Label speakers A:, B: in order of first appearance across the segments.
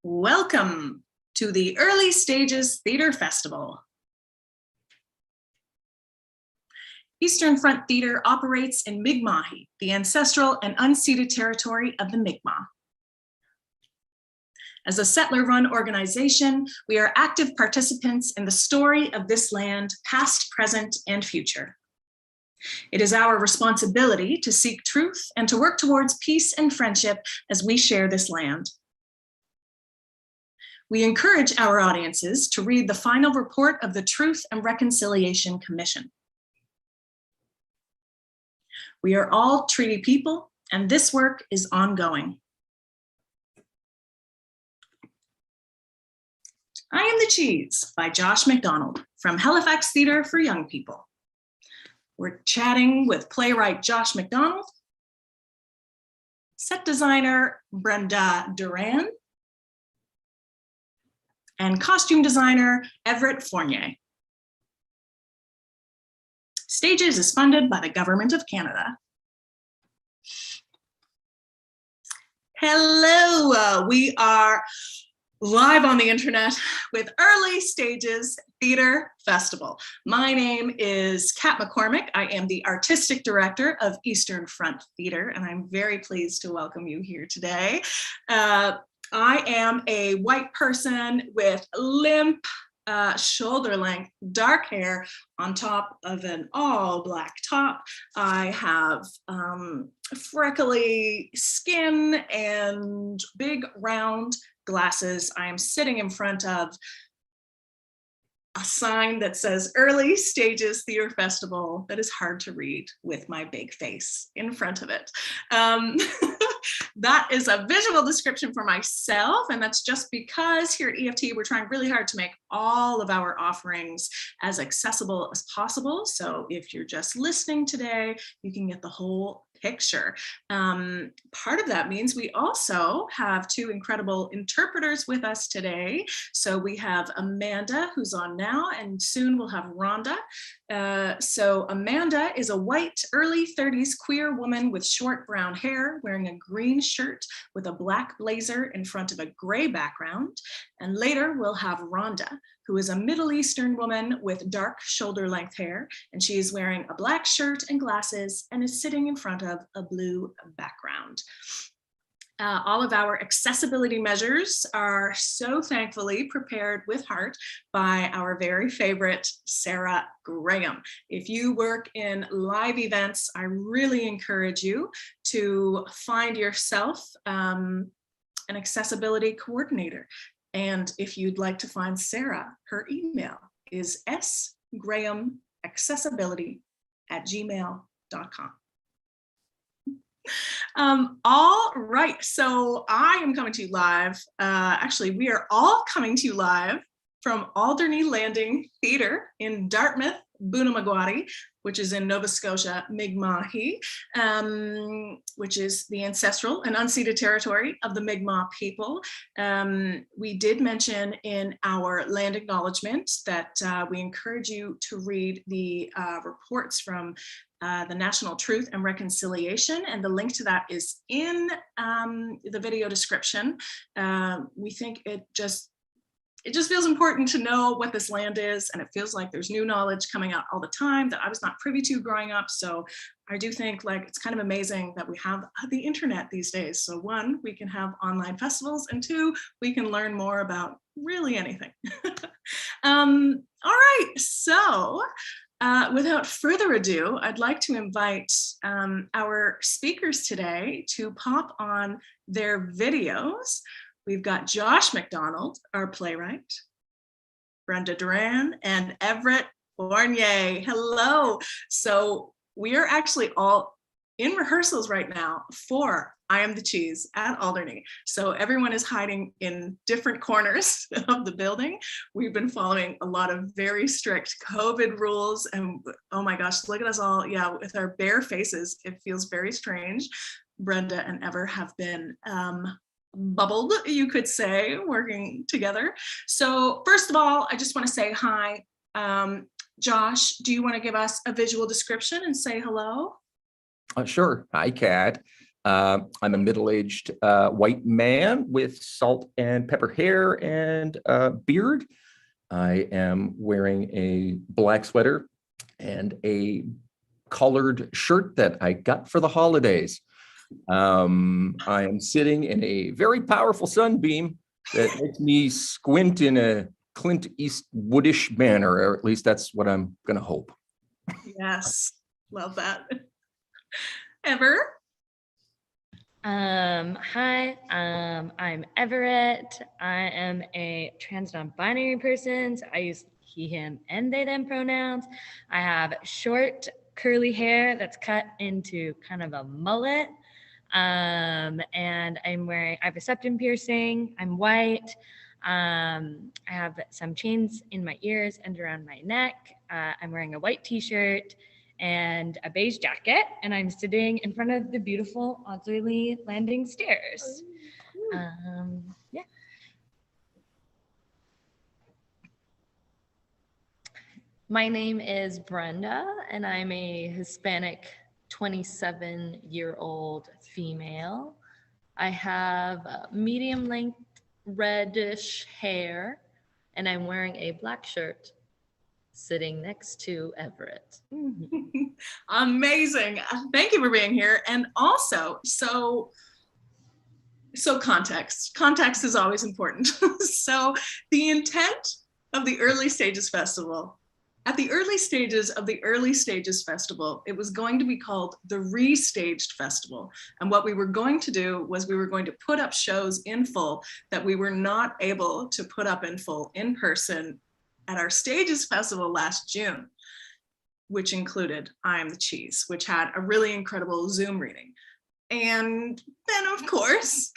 A: Welcome to the Early Stages Theater Festival. Eastern Front Theater operates in Mi'kmaq, the ancestral and unceded territory of the Mi'kmaq. As a settler-run organization, we are active participants in the story of this land, past, present, and future. It is our responsibility to seek truth and to work towards peace and friendship as we share this land. We encourage our audiences to read the final report of the Truth and Reconciliation Commission. We are all treaty people, and this work is ongoing. I Am the Cheese by Josh MacDonald from Halifax Theatre for Young People. We're chatting with playwright Josh MacDonald, set designer Brenda Duran, and costume designer Everett Fournier. Stages is funded by the Government of Canada. Hello, we are live on the internet with Early Stages Theater Festival. My name is Kat McCormick. I am the artistic director of Eastern Front Theater, and I'm very pleased to welcome you here today. I am a white person with limp, shoulder length, dark hair on top of an all black top. I have freckly skin and big round glasses. I am sitting in front of a sign that says Early Stages Theater Festival that is hard to read with my big face in front of it. That is a visual description for myself, and that's just because here at EFT we're trying really hard to make all of our offerings as accessible as possible. So if you're just listening today, you can get the whole picture. Part of that means we also have two incredible interpreters with us today. So we have Amanda, who's on now, and soon we'll have Rhonda. So Amanda is a white, early 30s queer woman with short brown hair, wearing a green shirt with a black blazer in front of a gray background. And later we'll have Rhonda, who is a Middle Eastern woman with dark shoulder length hair, and she is wearing a black shirt and glasses and is sitting in front of a blue background. All of our accessibility measures are so thankfully prepared with heart by our very favorite Sarah Graham. If you work in live events, I really encourage you to find yourself an accessibility coordinator. And if you'd like to find Sarah, her email is sgrahamaccessibility@gmail.com. All right, so I am coming to you live. Actually, we are all coming to you live from Alderney Landing Theatre in Dartmouth, Bunamagwadi, which is in Nova Scotia, Mi'kmaq, which is the ancestral and unceded territory of the Mi'kmaq people. We did mention in our land acknowledgement that we encourage you to read the reports from the National Truth and Reconciliation, and the link to that is in the video description. We think it just feels important to know what this land is, and it feels like there's new knowledge coming out all the time that I was not privy to growing up. So I do think like it's kind of amazing that we have the internet these days. So one, we can have online festivals, and two, we can learn more about really anything. All right, so without further ado, I'd like to invite our speakers today to pop on their videos. We've got Josh MacDonald, our playwright, Brenda Duran, and Everett Fournier. Hello. So we are actually all in rehearsals right now for I Am the Cheese at Alderney. So everyone is hiding in different corners of the building. We've been following a lot of very strict COVID rules, and oh my gosh, look at us all, yeah, with our bare faces. It feels very strange. Brenda and Ever have been bubbled, you could say, working together. So first of all, I just want to say hi. Josh, do you want to give us a visual description and say hello?
B: Sure. Hi, Kat. I'm a middle-aged white man with salt and pepper hair and beard. I am wearing a black sweater and a colored shirt that I got for the holidays. I am sitting in a very powerful sunbeam that makes me squint in a Clint Eastwoodish manner, or at least that's what I'm going to hope.
A: Yes, love that. Ever?
C: Hi, I'm Everett. I am a trans non-binary person, so I use he, him, and they, them pronouns. I have short, curly hair that's cut into kind of a mullet. And I have a septum piercing. I'm white. I have some chains in my ears and around my neck. I'm wearing a white t-shirt and a beige jacket, and I'm sitting in front of the beautiful Audley landing stairs. Yeah. My name is Brenda, and I'm a Hispanic 27-year-old female. I have medium length reddish hair, and I'm wearing a black shirt sitting next to Everett.
A: Amazing. Thank you for being here. And also, so context. Context is always important. So the intent of the Early Stages Festival, at the early stages of the Early Stages Festival, it was going to be called the Restaged Festival. And what we were going to do was we were going to put up shows in full that we were not able to put up in full in person at our Stages Festival last June, which included I Am the Cheese, which had a really incredible Zoom reading. And then, of course,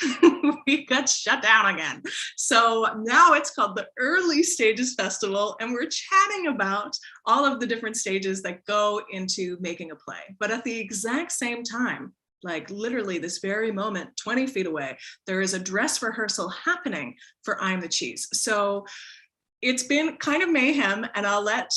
A: we got shut down again. So now it's called the Early Stages Festival, and we're chatting about all of the different stages that go into making a play. But at the exact same time, like literally this very moment, 20 feet away, there is a dress rehearsal happening for I Am the Cheese. So it's been kind of mayhem, and I'll let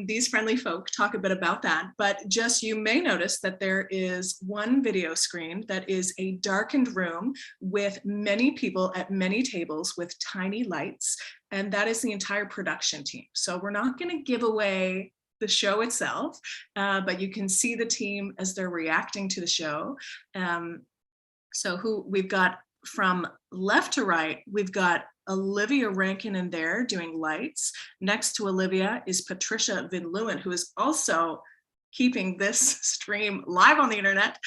A: these friendly folk talk a bit about that. But just you may notice that there is one video screen that is a darkened room with many people at many tables with tiny lights, and that is the entire production team. So we're not going to give away the show itself, but you can see the team as they're reacting to the show. So who we've got from left to right, we've got Olivia Rankin in there doing lights. Next to Olivia is Patricia Van Leeuwen, who is also keeping this stream live on the internet.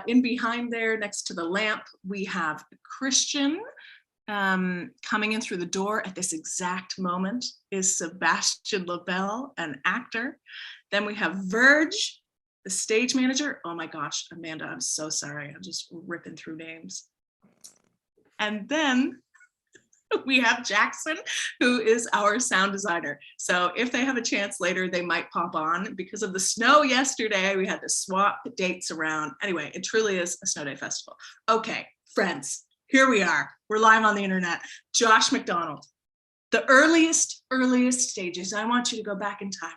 A: In behind there, next to the lamp, we have Christian. Coming in through the door at this exact moment is Sebastian LaBelle, an actor. Then we have Verge, the stage manager. Oh my gosh, Amanda, I'm so sorry. I'm just ripping through names. And then we have Jackson, who is our sound designer. So if they have a chance later, they might pop on. Because of the snow yesterday, we had to swap the dates around. Anyway, it truly is a snow day festival. Okay, friends, here we are. We're live on the internet. Josh MacDonald, the earliest stages. I want you to go back in time.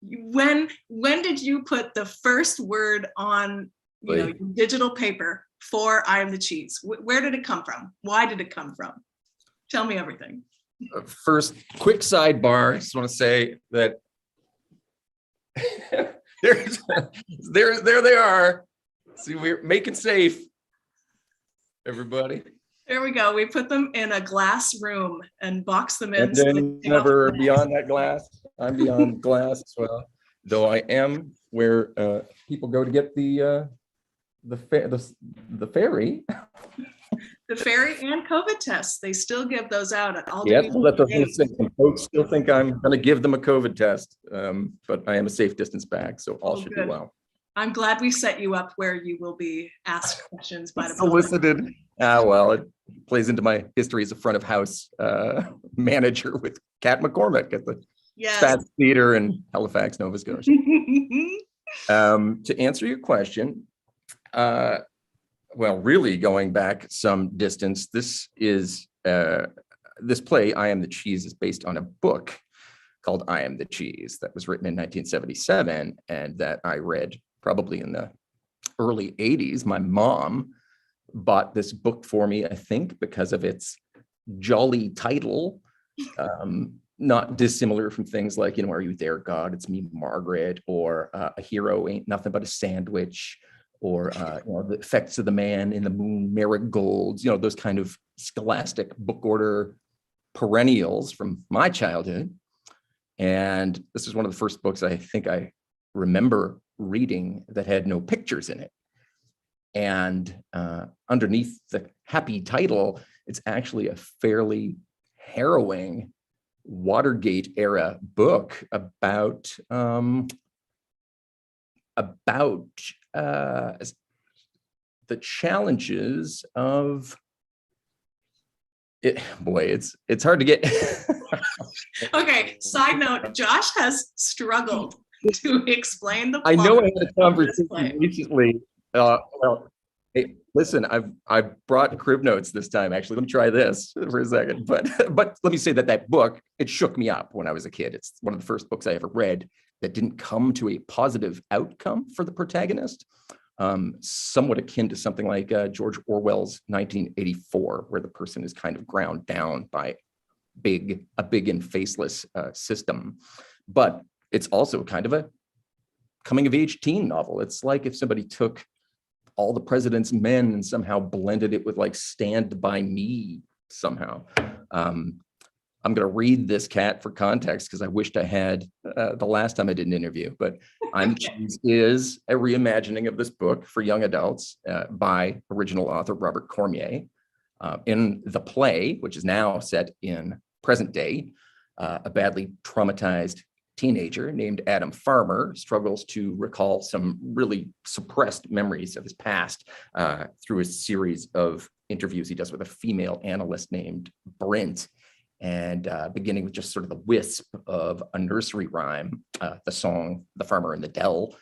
A: When did you put the first word on your digital paper for I Am the Cheese? Where did it come from? Why did it come from? Tell me everything.
B: First, quick sidebar. I just want to say that there they are. See, we're making safe, everybody.
A: There we go. We put them in a glass room and box them in.
B: And then never beyond that glass. I'm beyond glass as well. Though I am where people go to get the ferry.
A: The ferry and COVID tests. They still give those out at all.
B: Yes, let the whole thing. Folks still think I'm going to give them a COVID test, but I am a safe distance back, so all should be well.
A: I'm glad we set you up where you will be asked questions by the
B: solicited. Well, it plays into my history as a front of house manager with Kat McCormick at the Spatz Theater in Halifax, Nova Scotia. To answer your question, well, really going back some distance, this play, I Am the Cheese, is based on a book called I Am the Cheese that was written in 1977 and that I read probably in the early 80s, my mom bought this book for me, I think, because of its jolly title, not dissimilar from things like, Are You There, God? It's Me, Margaret, or A Hero Ain't Nothing But a Sandwich, or The Effects of the Man in the Moon, Marigolds, those kind of scholastic book order perennials from my childhood. And this is one of the first books I think I remember reading that had no pictures in it. And underneath the happy title, it's actually a fairly harrowing Watergate era book about the challenges of it. Boy, it's hard to get.
A: Okay, side note, Josh has struggled to explain the plot.
B: I know I had a conversation recently. Well, hey, listen, I've brought crib notes this time. Actually, let me try this for a second. But let me say that book, it shook me up when I was a kid. It's one of the first books I ever read that didn't come to a positive outcome for the protagonist. Somewhat akin to something like George Orwell's 1984, where the person is kind of ground down by a big and faceless system. But it's also kind of a coming of age teen novel. It's like if somebody took All the President's Men and somehow blended it with like Stand By Me somehow. I'm going to read this cat for context because I wished I had the last time I did an interview, but I'm Cheese is a reimagining of this book for young adults by original author Robert Cormier. In the play, which is now set in present day, a badly traumatized teenager named Adam Farmer struggles to recall some really suppressed memories of his past through a series of interviews he does with a female analyst named BRINT. And beginning with just sort of the wisp of a nursery rhyme, the song, The Farmer and the Dell,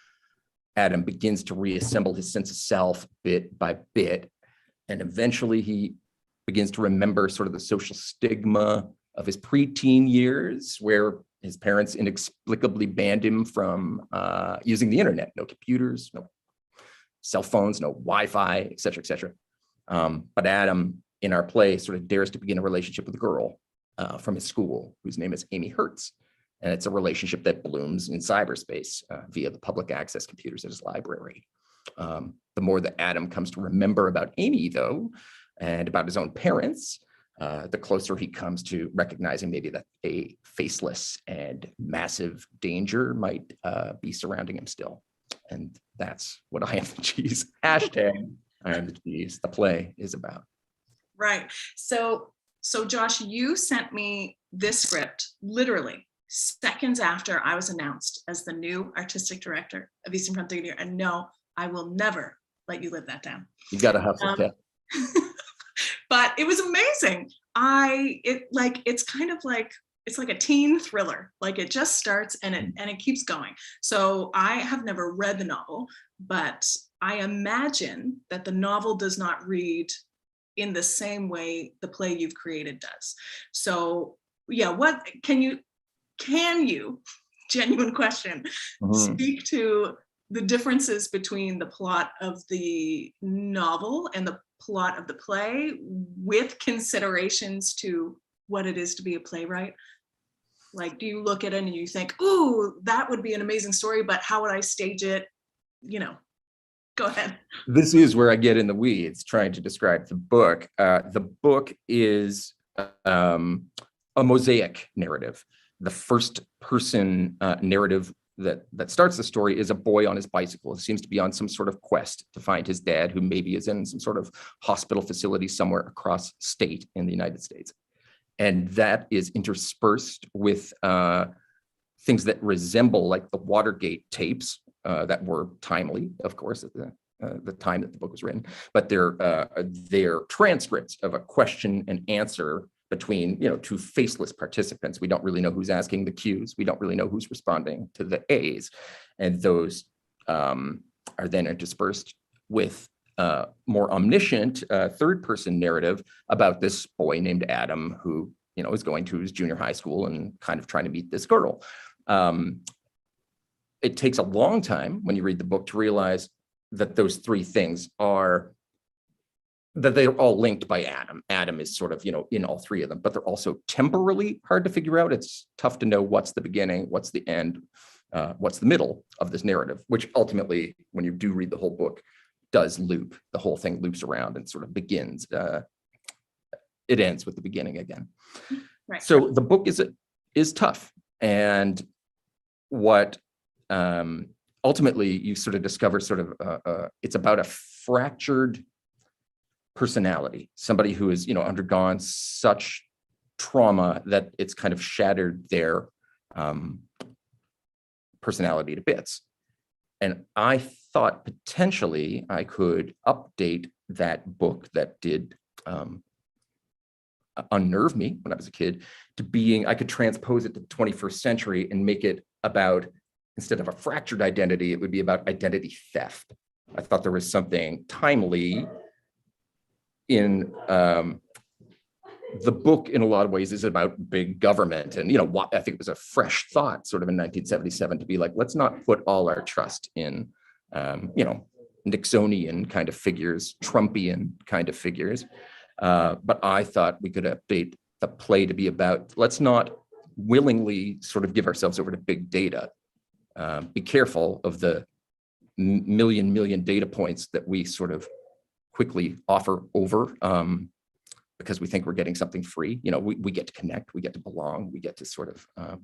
B: Adam begins to reassemble his sense of self bit by bit. And eventually he begins to remember sort of the social stigma of his preteen years, where his parents inexplicably banned him from using the internet. No computers, no cell phones, no Wi-Fi, et cetera, et cetera. But Adam, in our play, sort of dares to begin a relationship with a girl from his school, whose name is AMY HERTZ. And it's a relationship that blooms in cyberspace via the public access computers at his library. The more that Adam comes to remember about Amy, though, and about his own parents, the closer he comes to recognizing maybe that a faceless and massive danger might be surrounding him still. And that's what I Am the Cheese, hashtag I Am the Cheese, the play is about.
A: Right. So Josh, you sent me this script literally seconds after I was announced as the new artistic director of Eastern Front Theatre. And no, I will never let you live that down.
B: You got to hustle, Kat.
A: But it was amazing. It's kind of like, it's like a teen thriller. Like it just starts and it keeps going. So I have never read the novel, but I imagine that the novel does not read in the same way the play you've created does. So yeah, what can you, genuine question, speak to the differences between the plot of the novel and the plot of the play with considerations to what it is to be a playwright? Like, do you look at it and you think, ooh, that would be an amazing story, but how would I stage it? Go ahead.
B: This is where I get in the weeds trying to describe the book. The book is a mosaic narrative. The first person narrative that starts the story is a boy on his bicycle. He seems to be on some sort of quest to find his dad, who maybe is in some sort of hospital facility somewhere across state in the United States. And that is interspersed with things that resemble like the Watergate tapes that were timely, of course, at the time that the book was written, but they're transcripts of a question and answer between two faceless participants. We don't really know who's asking the Qs. We don't really know who's responding to the As. And those are then interspersed with more omniscient third-person narrative about this boy named Adam who is going to his junior high school and kind of trying to meet this girl. It takes a long time when you read the book to realize that those three things are, that they're all linked by Adam. Adam is sort of, in all three of them, but they're also temporally hard to figure out. It's tough to know what's the beginning, what's the end, what's the middle of this narrative, which ultimately, when you do read the whole book, does loop. The whole thing loops around and sort of begins. It ends with the beginning again.
A: Right.
B: So the book is tough. And what ultimately you sort of discover it's about a fractured personality, somebody who has, undergone such trauma that it's kind of shattered their personality to bits. And I thought potentially I could update that book that did unnerve me when I was a kid to being, I could transpose it to the 21st century and make it about, instead of a fractured identity, it would be about identity theft. I thought there was something timely in the book. In a lot of ways is about big government. And, I think it was a fresh thought sort of in 1977 to be like, let's not put all our trust in, Nixonian kind of figures, Trumpian kind of figures. But I thought we could update the play to be about, let's not willingly sort of give ourselves over to big data. Be careful of the million data points that we sort of quickly offer over because we think we're getting something free. We get to connect, we get to belong, we get to sort of,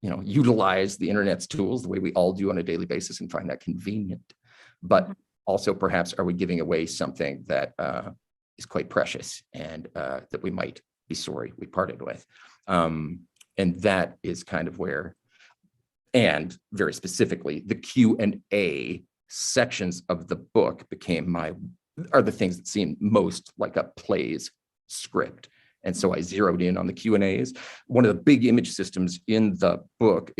B: utilize the internet's tools the way we all do on a daily basis and find that convenient. But also perhaps, are we giving away something that is quite precious and that we might be sorry we parted with? And that is kind of where, and very specifically, the Q&A sections of the book are the things that seem most like a play's script. And so I zeroed in on the Q&As. One of the big image systems in the book,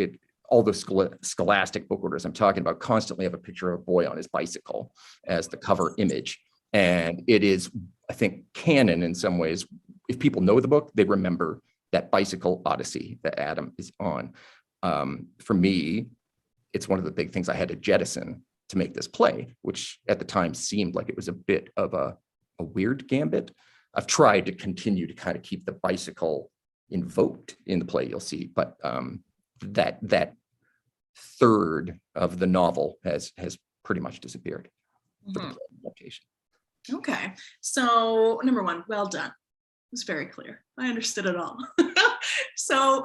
B: all those scholastic book orders I'm talking about constantly have a picture of a boy on his bicycle as the cover image. And it is, I think, canon in some ways. If people know the book, they remember that bicycle odyssey that Adam is on. For me, it's one of the big things I had to jettison to make this play, which at the time seemed like it was a bit of a weird gambit. I've tried to continue to kind of keep the bicycle invoked in the play, you'll see, but that third of the novel has pretty much disappeared for the play adaptation.
A: Okay, so number one, well done. It was very clear. I understood it all. So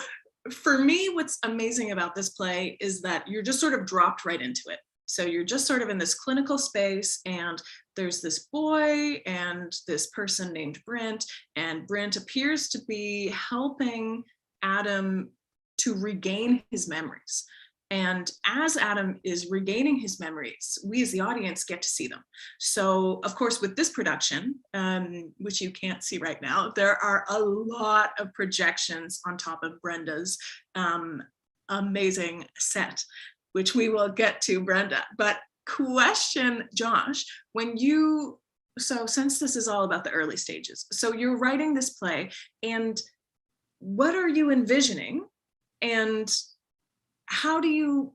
A: for me, what's amazing about this play is that you're just sort of dropped right into it. So you're just sort of in this clinical space, and there's this boy and this person named BRINT, and BRINT appears to be helping Adam to regain his memories. And as Adam is regaining his memories, we as the audience get to see them. So of course, with this production, which you can't see right now, there are a lot of projections on top of Brenda's amazing set, which we will get to, Brenda. But question, Josh, so since this is all about the early stages, so you're writing this play, and what are you envisioning? And how do you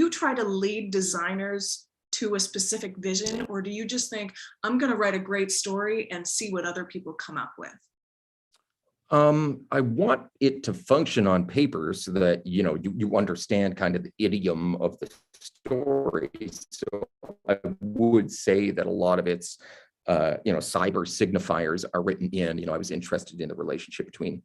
A: try to lead designers to a specific vision, or do you just think, I'm going to write a great story and see what other people come up with?
B: I want it to function on paper so that, you understand kind of the idiom of the story. So I would say that a lot of its, cyber signifiers are written in. I was interested in the relationship between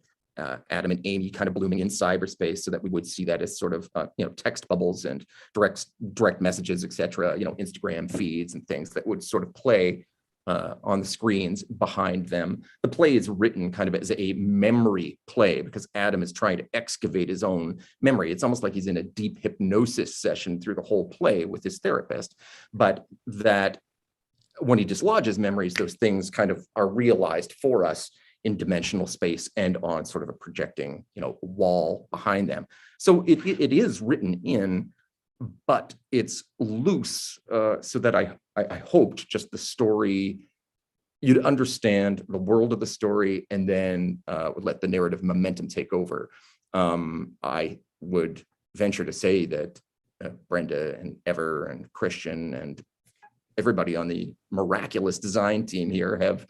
B: Adam and Amy kind of blooming in cyberspace, so that we would see that as sort of, text bubbles and direct messages, et cetera, Instagram feeds and things that would sort of play on the screens behind them. The play is written kind of as a memory play because Adam is trying to excavate his own memory. It's almost like he's in a deep hypnosis session through the whole play with his therapist, but that when he dislodges memories, those things kind of are realized for us in dimensional space and on sort of a projecting, wall behind them. So it is written in, but it's loose, so that I hoped just the story, you'd understand the world of the story, and then would let the narrative momentum take over. I would venture to say that Brenda and Ever and Christian and everybody on the miraculous design team here have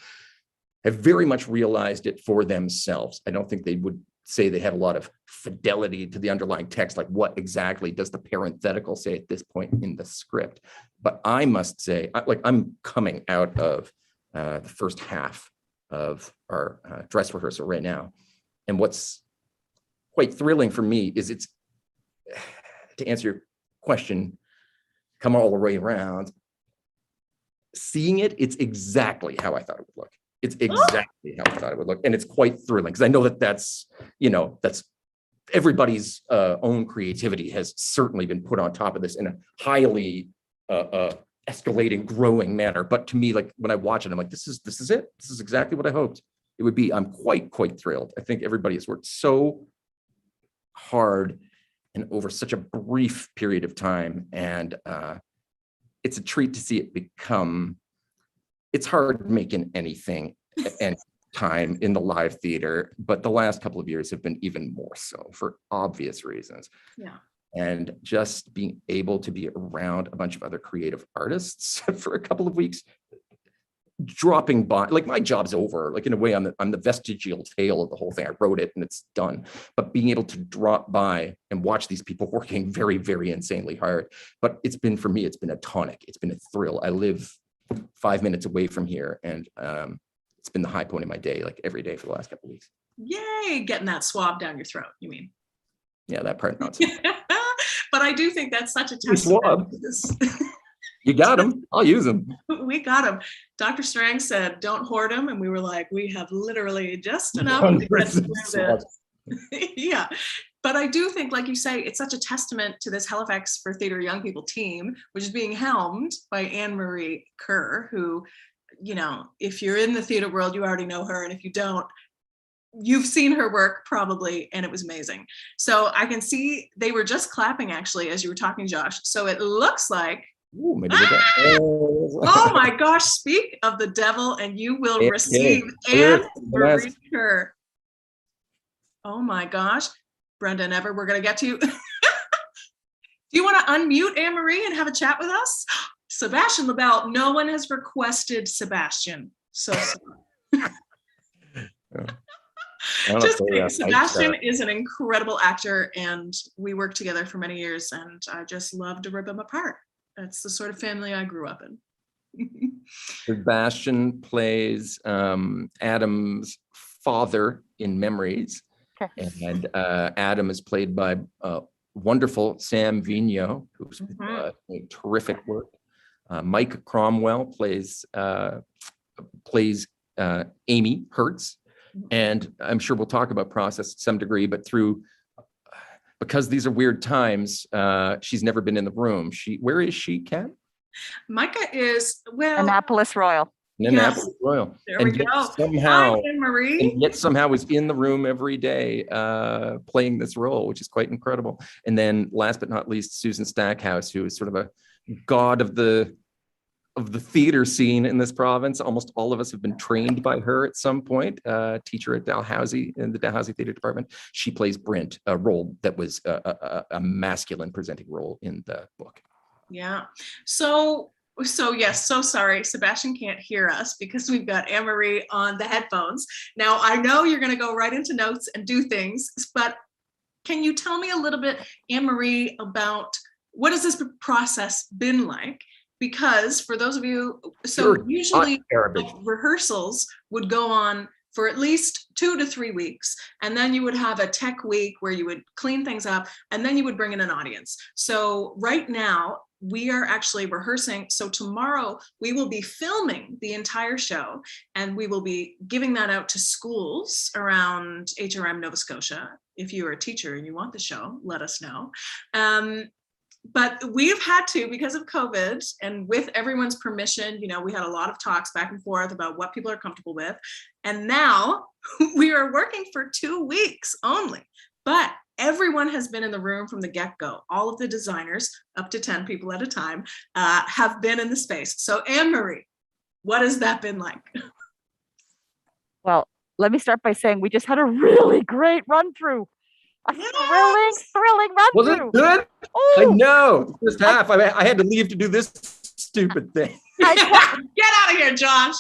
B: very much realized it for themselves. I don't think they would say they have a lot of fidelity to the underlying text, like what exactly does the parenthetical say at this point in the script. But I must say, I'm coming out of the first half of our dress rehearsal right now. And what's quite thrilling for me is it's, to answer your question, come all the way around, seeing it, it's exactly how I thought it would look. It's exactly how I thought it would look. And it's quite thrilling because I know that's everybody's own creativity has certainly been put on top of this in a highly escalating, growing manner. But to me, like when I watch it, I'm like, this is it. This is exactly what I hoped it would be. I'm quite thrilled. I think everybody has worked so hard and over such a brief period of time. And it's a treat to see it become, it's hard making anything any time in the live theater, but the last couple of years have been even more so for obvious reasons.
A: Yeah.
B: And just being able to be around a bunch of other creative artists for a couple of weeks, dropping by, like my job's over, like in a way I'm the vestigial tail of the whole thing. I wrote it and it's done, but being able to drop by and watch these people working very, very insanely hard. But it's been, for me, it's been a tonic. It's been a thrill. I live 5 minutes away from here, and it's been the high point of my day, like every day for the last couple of weeks.
A: Yay, getting that swab down your throat, you mean?
B: Yeah, that part not so.
A: But I do think that's such a testament to this.
B: You got them. I'll use them.
A: We got them. Dr. Strang said, don't hoard them. And we were like, we have literally just enough to get through this. Yeah. But I do think, like you say, it's such a testament to this Halifax for Theatre Young People team, which is being helmed by Anne-Marie Kerr, who, you know, if you're in the theatre world, you already know her. And if you don't, you've seen her work probably, and it was amazing. So I can see they were just clapping actually as you were talking, Josh. So it looks like,
B: ooh,
A: oh my gosh, speak of the devil and you will receive Anne-Marie Kerr. Oh my gosh, Brenda and Ever, we're gonna get to you. Do you want to unmute Anne-Marie and have a chat with us? Sebastian LaBelle, no one has requested Sebastian. So sorry. Just kidding. Sebastian is an incredible actor and we worked together for many years and I just love to rip him apart. That's the sort of family I grew up in.
B: Sebastian plays Adam's father in Memories. Okay. And Adam is played by wonderful Sam Vigneault, who's doing terrific work. Mike Cromwell plays AMY HERTZ. And I'm sure we'll talk about process to some degree, but because these are weird times, she's never been in the room. Where is she, Kat?
A: Micah is, well,
D: Annapolis Royal.
B: Annapolis Royal.
A: There we go.
B: Somehow,
A: hi, Anne-Marie.
B: and yet somehow is in the room every day playing this role, which is quite incredible. And then last but not least, Susan Stackhouse, who is sort of a god of the theater scene in this province. Almost all of us have been trained by her at some point. Teacher at Dalhousie in the Dalhousie Theatre Department. She plays Brint, a role that was a masculine presenting role in the book.
A: Yeah. So yes, so sorry, Sebastian can't hear us because we've got Anne-Marie on the headphones. Now I know you're going to go right into notes and do things, but can you tell me a little bit, Anne-Marie, about what has this process been like? Because for those of you, so usually rehearsals would go on for at least 2 to 3 weeks. And then you would have a tech week where you would clean things up and then you would bring in an audience. So right now we are actually rehearsing. So tomorrow we will be filming the entire show and we will be giving that out to schools around HRM, Nova Scotia. If you are a teacher and you want the show, let us know. But we've had to, because of COVID and with everyone's permission, you know, we had a lot of talks back and forth about what people are comfortable with. And now we are working for 2 weeks only, but everyone has been in the room from the get-go. All of the designers, up to 10 people at a time, have been in the space. So Anne-Marie, what has that been like?
D: Well, let me start by saying we just had a really great run through. A thrilling run
B: Was
D: through.
B: Was it good? Ooh. I know. First half, I had to leave to do this stupid thing.
A: Get out of here, Josh.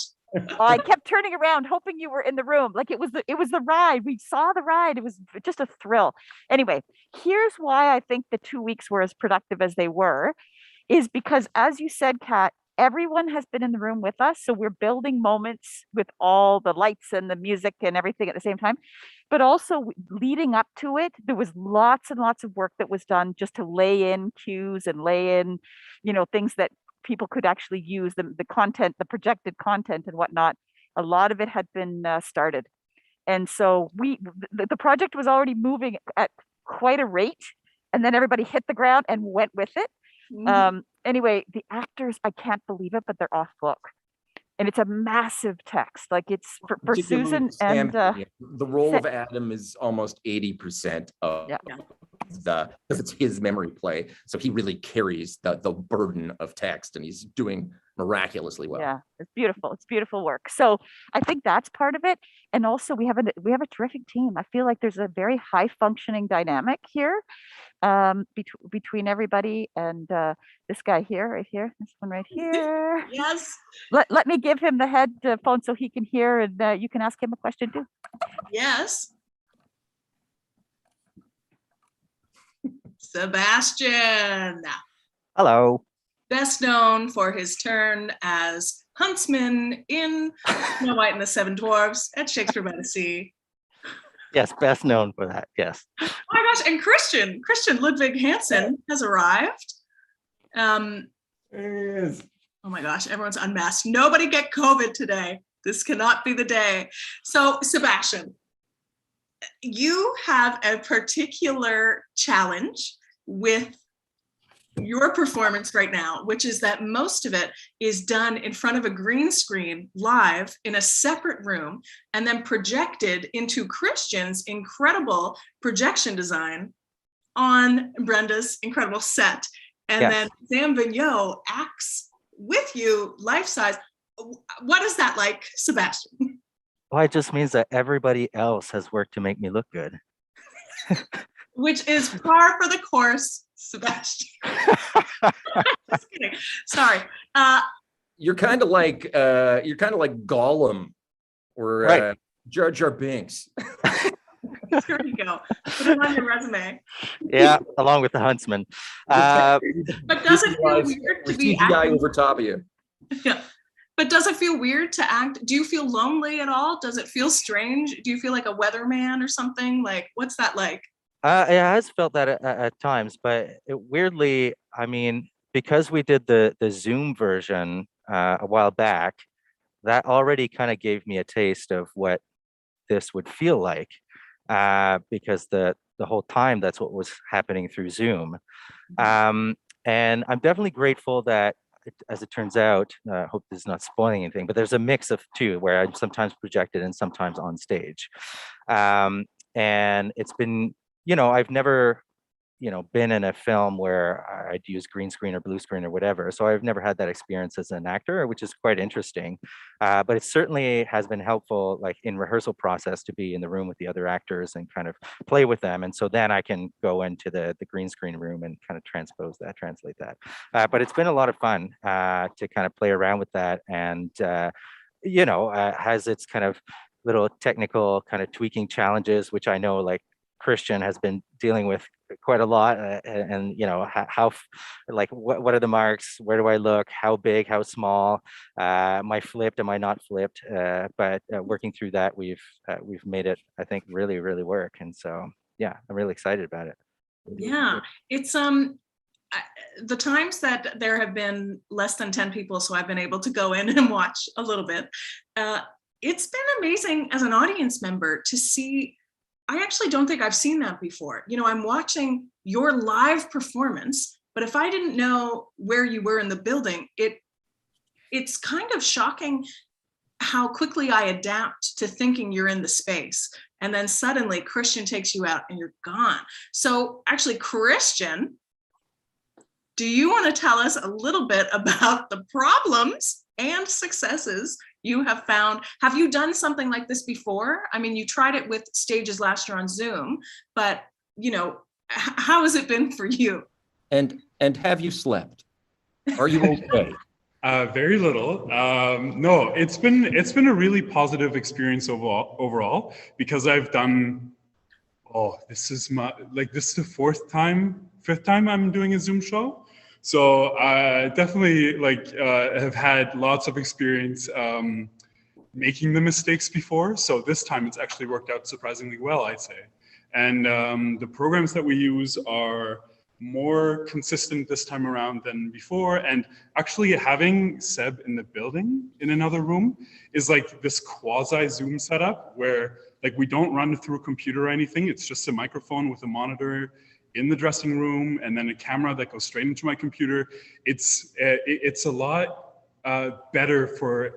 D: I kept turning around, hoping you were in the room. Like it was the ride. We saw the ride. It was just a thrill. Anyway, here's why I think the 2 weeks were as productive as they were, is because, as you said, Kat, everyone has been in the room with us. So we're building moments with all the lights and the music and everything at the same time. But also leading up to it, there was lots and lots of work that was done just to lay in cues and lay in, things that people could actually use, the content, the projected content and whatnot. A lot of it had been started. And so the project was already moving at quite a rate. And then everybody hit the ground and went with it. Anyway, the actors, I can't believe it, but they're off book. And it's a massive text. Like it's for
B: Particularly
D: Susan
B: Sam,
D: and
B: the role of Adam is almost 80% of because it's his memory play. So he really carries the burden of text, and he's doing miraculously well.
D: Yeah, it's beautiful. It's beautiful work. So I think that's part of it. And also we have a terrific team. I feel like there's a very high functioning dynamic here between everybody, and this guy here, right here, this one right here.
A: Yes.
D: Let me give him the headphone so he can hear, and you can ask him a question too.
A: Yes. Sebastian.
E: Hello.
A: Best known for his turn as huntsman in Snow White and the Seven Dwarfs at Shakespeare by the Sea.
E: Yes, best known for that. Yes.
A: Oh my gosh, and Christian Ludwig Hansen has arrived.
B: Yes.
A: Oh my gosh, everyone's unmasked. Nobody get COVID today. This cannot be the day. So Sebastian, you have a particular challenge with your performance right now, which is that most of it is done in front of a green screen live in a separate room and then projected into Christian's incredible projection design on Brenda's incredible set. And then Sam Vigneault acts with you life-size. What is that like, Sebastian?
E: Well, it just means that everybody else has worked to make me look good.
A: Which is par for the course, Sebastian. Just kidding. Sorry.
B: You're kind of like Gollum or Jar Jar Binks.
A: Here you go. Put it on your resume.
E: Yeah, along with the huntsman.
A: But does it feel weird to be
B: CGI over top of you?
A: Yeah. But does it feel weird to act? Do you feel lonely at all? Does it feel strange? Do you feel like a weatherman or something? Like, what's that like?
E: It has felt that at times, but weirdly, I mean, because we did the Zoom version a while back, that already kind of gave me a taste of what this would feel like, because the whole time that's what was happening through Zoom. And I'm definitely grateful that, as it turns out, I hope this is not spoiling anything, but there's a mix of two where I'm sometimes projected and sometimes on stage. And it's been, I've never, been in a film where I'd use green screen or blue screen or whatever. So I've never had that experience as an actor, which is quite interesting. But it certainly has been helpful, like in rehearsal process, to be in the room with the other actors and kind of play with them. And so then I can go into the green screen room and kind of translate that. But it's been a lot of fun to kind of play around with that. And, has its kind of little technical kind of tweaking challenges, which I know like Christian has been dealing with quite a lot, and how like what are the marks, where do I look, how big, how small, am I flipped, am I not flipped, but working through that, we've made it, I think, really work. And so yeah, I'm really excited about it.
A: Yeah, it's the times that there have been less than 10 people, so I've been able to go in and watch a little bit. It's been amazing as an audience member to see. I actually don't think I've seen that before. I'm watching your live performance, but if I didn't know where you were in the building, it's kind of shocking how quickly I adapt to thinking you're in the space. And then suddenly Christian takes you out and you're gone. So actually, Christian, do you want to tell us a little bit about the problems and successes you have found? Have you done something like this before? I mean, you tried it with stages last year on Zoom, but how has it been for you?
B: And have you slept? Are you okay?
F: Very little. No, it's been a really positive experience overall because I've done. Oh, this is the fifth time I'm doing a Zoom show. So I definitely have had lots of experience making the mistakes before. So this time it's actually worked out surprisingly well, I'd say. And the programs that we use are more consistent this time around than before. And actually having Seb in the building in another room is like this quasi Zoom setup where we don't run through a computer or anything. It's just a microphone with a monitor in the dressing room and then a camera that goes straight into my computer. It's a lot better from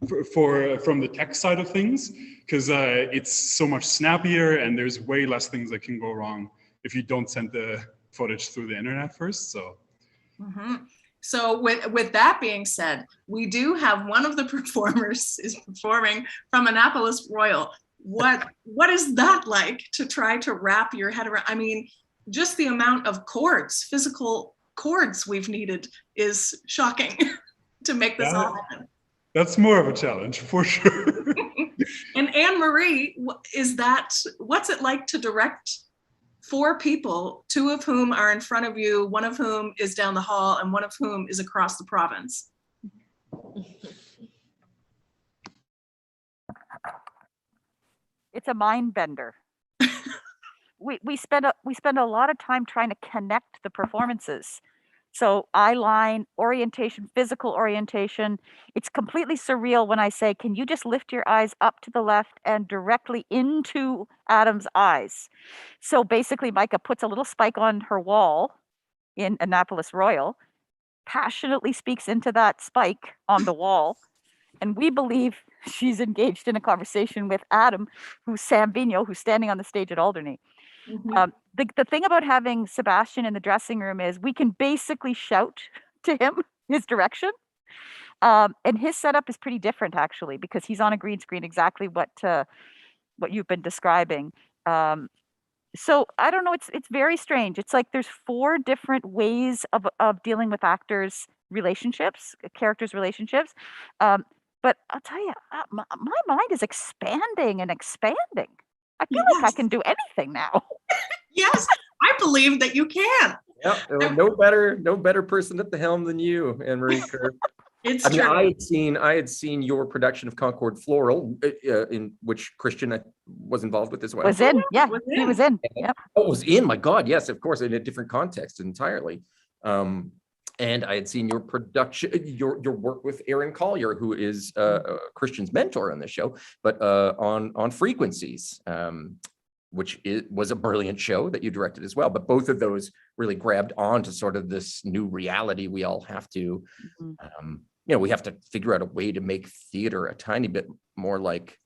F: the tech side of things because it's so much snappier and there's way less things that can go wrong if you don't send the footage through the internet first. So.
A: Mm-hmm. So with that being said, we do have one of the performers is performing from Annapolis Royal. What is that like to try to wrap your head around? I mean, just the amount of physical cords we've needed is shocking to make this all happen.
F: That's more of a challenge for sure.
A: And Anne-Marie, what's it like to direct 4 people, 2 of whom are in front of you, 1 of whom is down the hall, and 1 of whom is across the province?
D: It's a mind bender. we spend a lot of time trying to connect the performances. So eye line, orientation, physical orientation. It's completely surreal when I say, can you just lift your eyes up to the left and directly into Adam's eyes? So basically, Micah puts a little spike on her wall in Annapolis Royal, passionately speaks into that spike on the wall, and we believe she's engaged in a conversation with Adam, who's Sam Vigneault, who's standing on the stage at Alderney. Mm-hmm. The thing about having Sebastian in the dressing room is we can basically shout to him his direction. And his setup is pretty different, actually, because he's on a green screen, exactly what you've been describing. So I don't know, it's very strange. It's like there's 4 different ways of dealing with actors' relationships, characters' relationships. But I'll tell you, my mind is expanding and expanding. I feel like I can do anything now.
A: Yes, I believe that you can.
B: Yeah, no better person at the helm than you, Anne-Marie Kerr.
A: It's true.
B: I had seen your production of Concord Floral, in which Christian was involved with as well.
D: Was in, yeah, he was in. Yep.
B: Oh, was in. My God, yes, of course, in a different context entirely. And I had seen your production, your work with Aaron Collier, who is Christian's mentor on the show, but on Frequencies, which was a brilliant show that you directed as well. But both of those really grabbed on to sort of this new reality we all have to, we have to figure out a way to make theater a tiny bit more like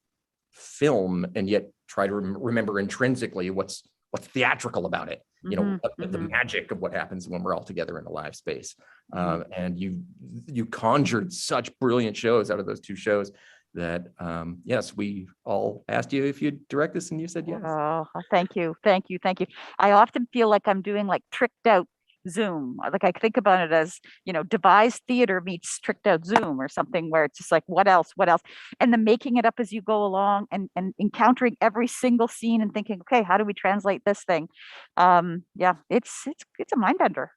B: film, and yet try to remember intrinsically what's theatrical about it. The magic of what happens when we're all together in a live space. And you conjured such brilliant shows out of those 2 shows that, yes, we all asked you if you'd direct this and you said yes.
D: Oh, thank you. I often feel like I'm doing like tricked out Zoom. Like I think about it as, devised theater meets tricked out Zoom or something, where it's just like, what else? And then making it up as you go along and encountering every single scene and thinking, okay, how do we translate this thing? Yeah, it's a mind bender.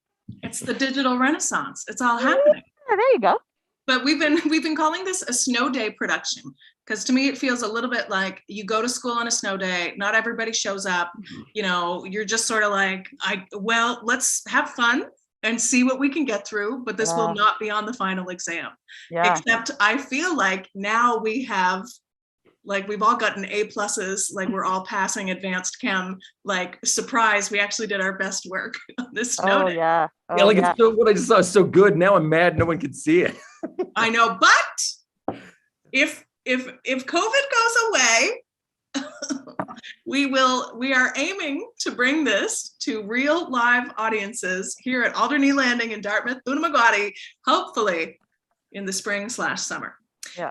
A: It's the digital renaissance. It's all happening.
D: Yeah, there you go.
A: But we've been calling this a snow day production, because to me it feels a little bit like you go to school on a snow day, not everybody shows up, you're just sort of like, let's have fun and see what we can get through, but this will not be on the final exam. Yeah. Except I feel like now we have, we've all gotten A+, we're all passing advanced chem, surprise, we actually did our best work on this snow day.
D: Yeah.
B: It's so, what I just saw is so good. Now I'm mad no one can see it.
A: I know, but if COVID goes away, we are aiming to bring this to real live audiences here at Alderney Landing in Dartmouth, Bunamagwadi, hopefully in the spring/summer.
D: Yeah.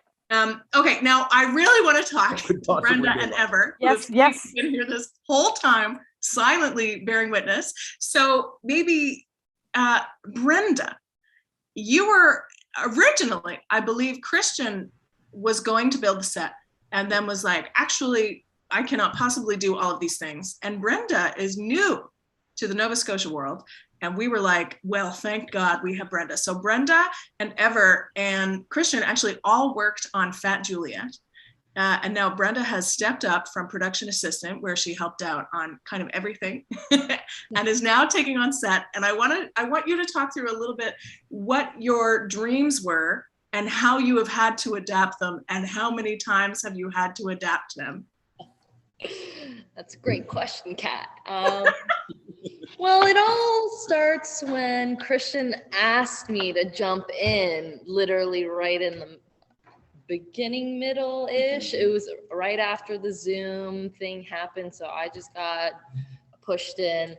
A: Okay, now I really want to talk to Brenda and Ever.
D: Yes.
A: Been here this whole time, silently bearing witness. So maybe Brenda, you were originally, I believe Christian was going to build the set and then was like, actually, I cannot possibly do all of these things. And Brenda is new to the Nova Scotia world. And we were like, well, thank God we have Brenda. So Brenda and Ever and Christian actually all worked on Fat Juliet. And now Brenda has stepped up from production assistant, where she helped out on kind of everything, and is now taking on set. And I want you to talk through a little bit what your dreams were and how you have had to adapt them, and how many times have you had to adapt them?
C: That's a great question, Kat. Well, it all starts when Christian asked me to jump in, literally right in the beginning, middle-ish. It was right after the Zoom thing happened, so I just got pushed in,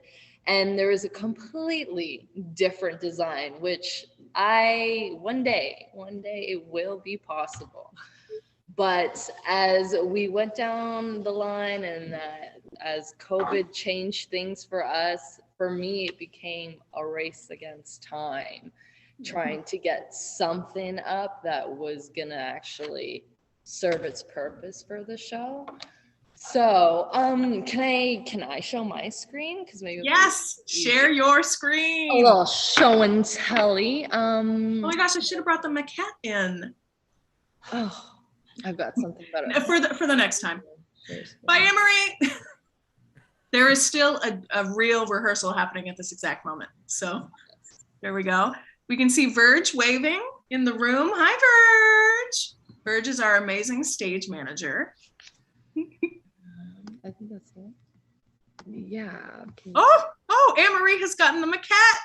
C: and there was a completely different design, which one day it will be possible. But as we went down the line, and as COVID changed things for us, for me, it became a race against time, trying to get something up that was gonna actually serve its purpose for the show. So, can I show my screen? Because maybe
A: Yes, share your screen.
C: a little show and telly.
A: Oh my gosh, I should have brought the maquette in.
C: Oh, I've got something better
A: for the next time. Bye, Emery. There is still a real rehearsal happening at this exact moment. So there we go. We can see Verge waving in the room. Hi, Verge. Verge is our amazing stage manager.
C: I think that's it. Yeah. Okay.
A: Oh, Anne-Marie has gotten the maquette.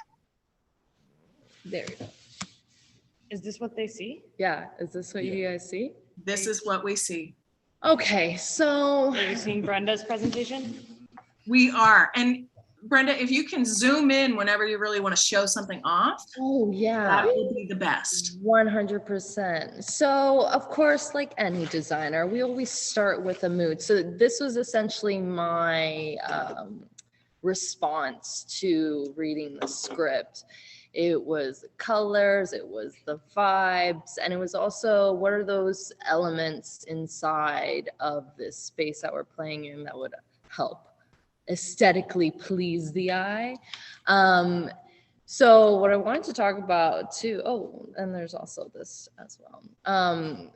C: There we go. Is this what they see? Yeah. Is this what you guys see?
A: This is what we see.
C: Okay, so
G: Are you seeing Brenda's presentation?
A: We are. And Brenda, if you can zoom in whenever you really want to show something off,
C: oh yeah,
A: that would be the best.
C: 100%. So of course, like any designer, we always start with a mood. So this was essentially my response to reading the script. It was colors, it was the vibes, and it was also what are those elements inside of this space that we're playing in that would help aesthetically please the eye. So what I wanted to talk about too, oh, and there's also this as well.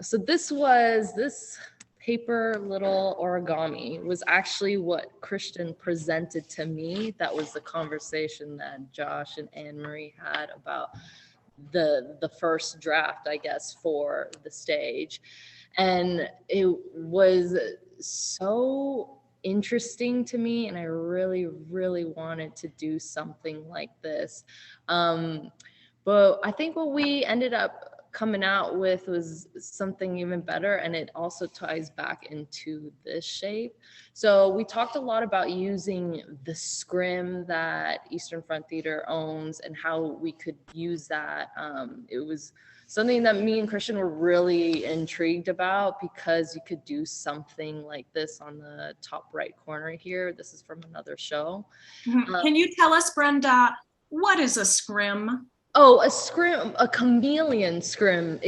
C: So this paper little origami was actually what Christian presented to me. That was the conversation that Josh and Anne-Marie had about the first draft, I guess, for the stage. And it was so interesting to me, and I really, really wanted to do something like this. But I think what we ended up coming out with was something even better, and it also ties back into this shape. So we talked a lot about using the scrim that Eastern Front Theater owns and how we could use that. It was something that me and Christian were really intrigued about, because you could do something like this on the top right corner here. This is from another show.
A: Can you tell us, Brenda, what is a scrim?
C: Oh, a scrim, a chameleon scrim,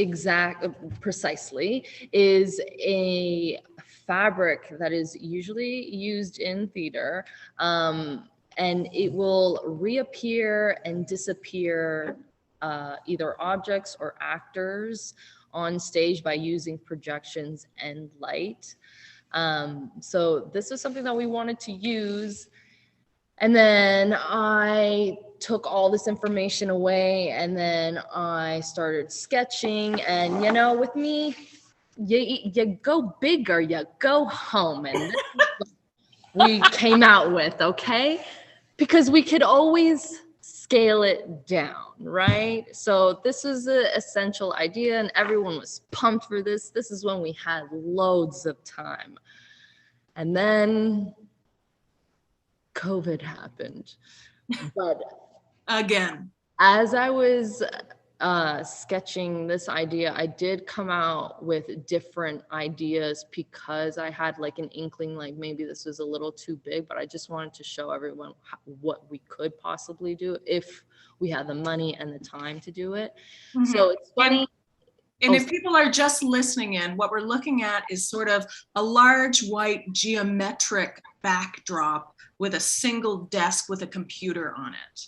C: precisely, is a fabric that is usually used in theater, and it will reappear and disappear either objects or actors on stage by using projections and light. So this is something that we wanted to use. And then I took all this information away, and then I started sketching. And, you know, with me, you go big or you go home. And this is what we came out with, okay? Because we could always scale it down, right? So this is an essential idea, and everyone was pumped for this. This is when we had loads of time. And then COVID happened. But
A: again,
C: as I was
H: sketching this idea, I did come out with different ideas because I had like an inkling, like maybe this was a little too big, but I just wanted to show everyone what we could possibly do if we had the money and the time to do it.
A: Mm-hmm.
H: So it's funny.
A: And if people are just listening in, what we're looking at is sort of a large white geometric backdrop with a single desk with a computer on it.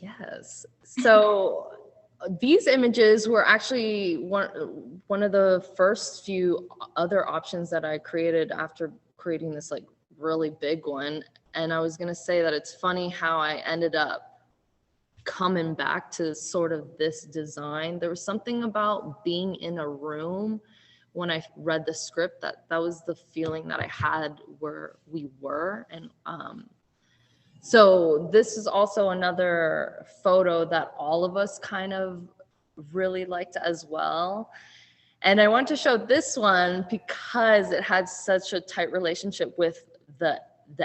H: Yes. So these images were actually one of the first few other options that I created after creating this like really big one. And I was going to say that it's funny how I ended up coming back to sort of this design. There was something about being in a room when I read the script that was the feeling that I had where we were. And so this is also another photo that all of us kind of really liked as well. And I want to show this one because it had such a tight relationship with the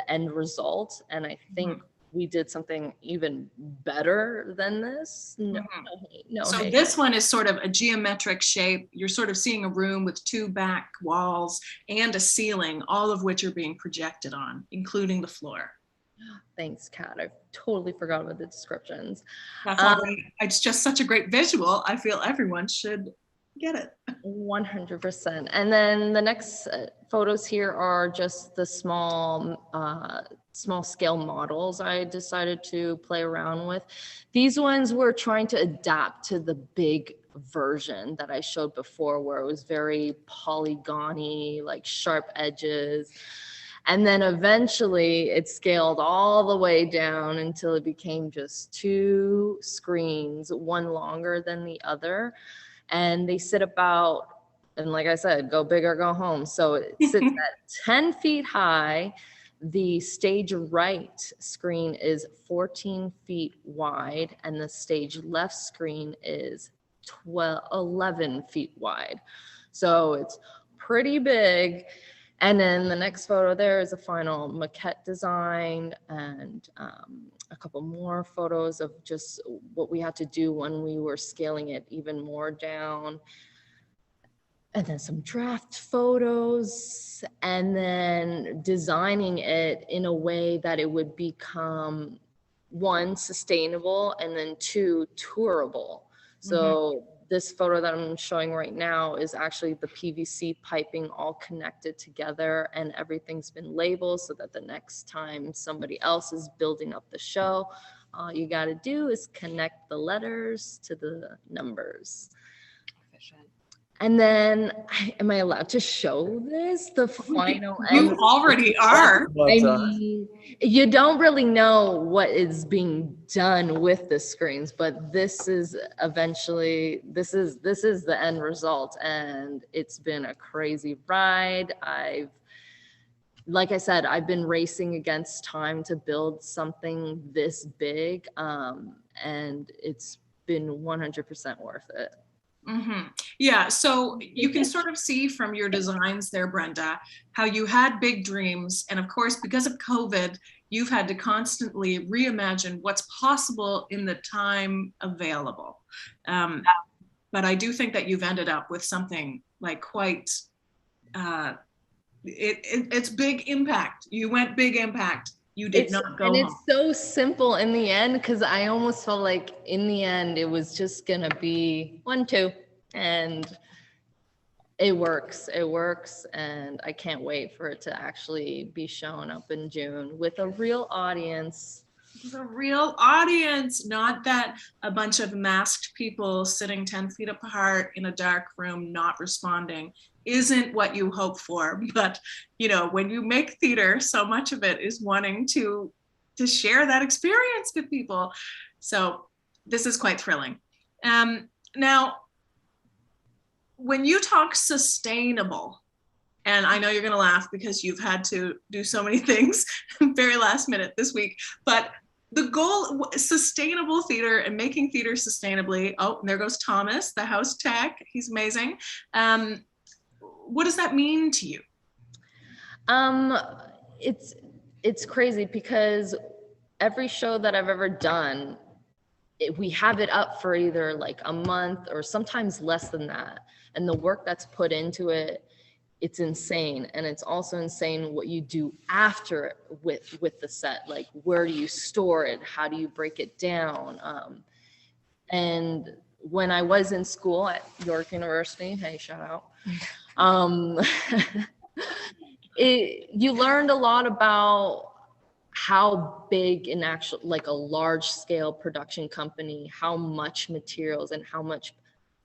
H: end result. And I think we did something even better than this. No,
A: so this one is sort of a geometric shape. You're sort of seeing a room with two back walls and a ceiling, all of which are being projected on, including the floor.
H: Thanks, Kat. I totally forgot about the descriptions.
A: That's all right. It's just such a great visual. I feel everyone should get it.
H: 100%. And then the next photos here are just the small scale models I decided to play around with. These ones were trying to adapt to the big version that I showed before, where it was very polygony, like sharp edges. And then eventually it scaled all the way down until it became just two screens, one longer than the other. And they sit about, and like I said, go big or go home. So it sits at 10 feet high. The stage right screen is 14 feet wide, and the stage left screen is 11 feet wide. So it's pretty big. And then the next photo there is a final maquette design, and a couple more photos of just what we had to do when we were scaling it even more down. And then some draft photos, and then designing it in a way that it would become, one, sustainable, and then two, tourable. So this photo that I'm showing right now is actually the PVC piping all connected together, and everything's been labeled so that the next time somebody else is building up the show, all you got to do is connect the letters to the numbers. And then, am I allowed to show this? The final
A: You already are.
H: I mean, you don't really know what is being done with the screens, but this is eventually, this is the end result, and it's been a crazy ride. Like I said, I've been racing against time to build something this big, and it's been 100% worth it.
A: Yeah, so you can sort of see from your designs there, Brenda, how you had big dreams. And of course, because of COVID, you've had to constantly reimagine what's possible in the time available. But I do think that you've ended up with something like quite, it's big impact. You went big impact. You did not go home.
H: And it's so simple in the end, because I almost felt like in the end it was just gonna be 1, 2, and it works, and I can't wait for it to actually be shown up in June with a real audience.
A: The real audience, not that a bunch of masked people sitting 10 feet apart in a dark room not responding isn't what you hope for. But you know, when you make theater, so much of it is wanting to share that experience with people. So this is quite thrilling. Now, when you talk sustainable, and I know you're going to laugh because you've had to do so many things very last minute this week, but the goal, sustainable theater and making theater sustainably. Oh, and there goes Thomas, the house tech. He's amazing. What does that mean to you?
H: It's crazy because every show that I've ever done, we have it up for either like a month or sometimes less than that. And the work that's put into it, it's insane. And it's also insane what you do after with the set. Like, where do you store it? How do you break it down? And when I was in school at York University, hey, shout out. You learned a lot about how big an actual, like a large scale production company, how much materials and how much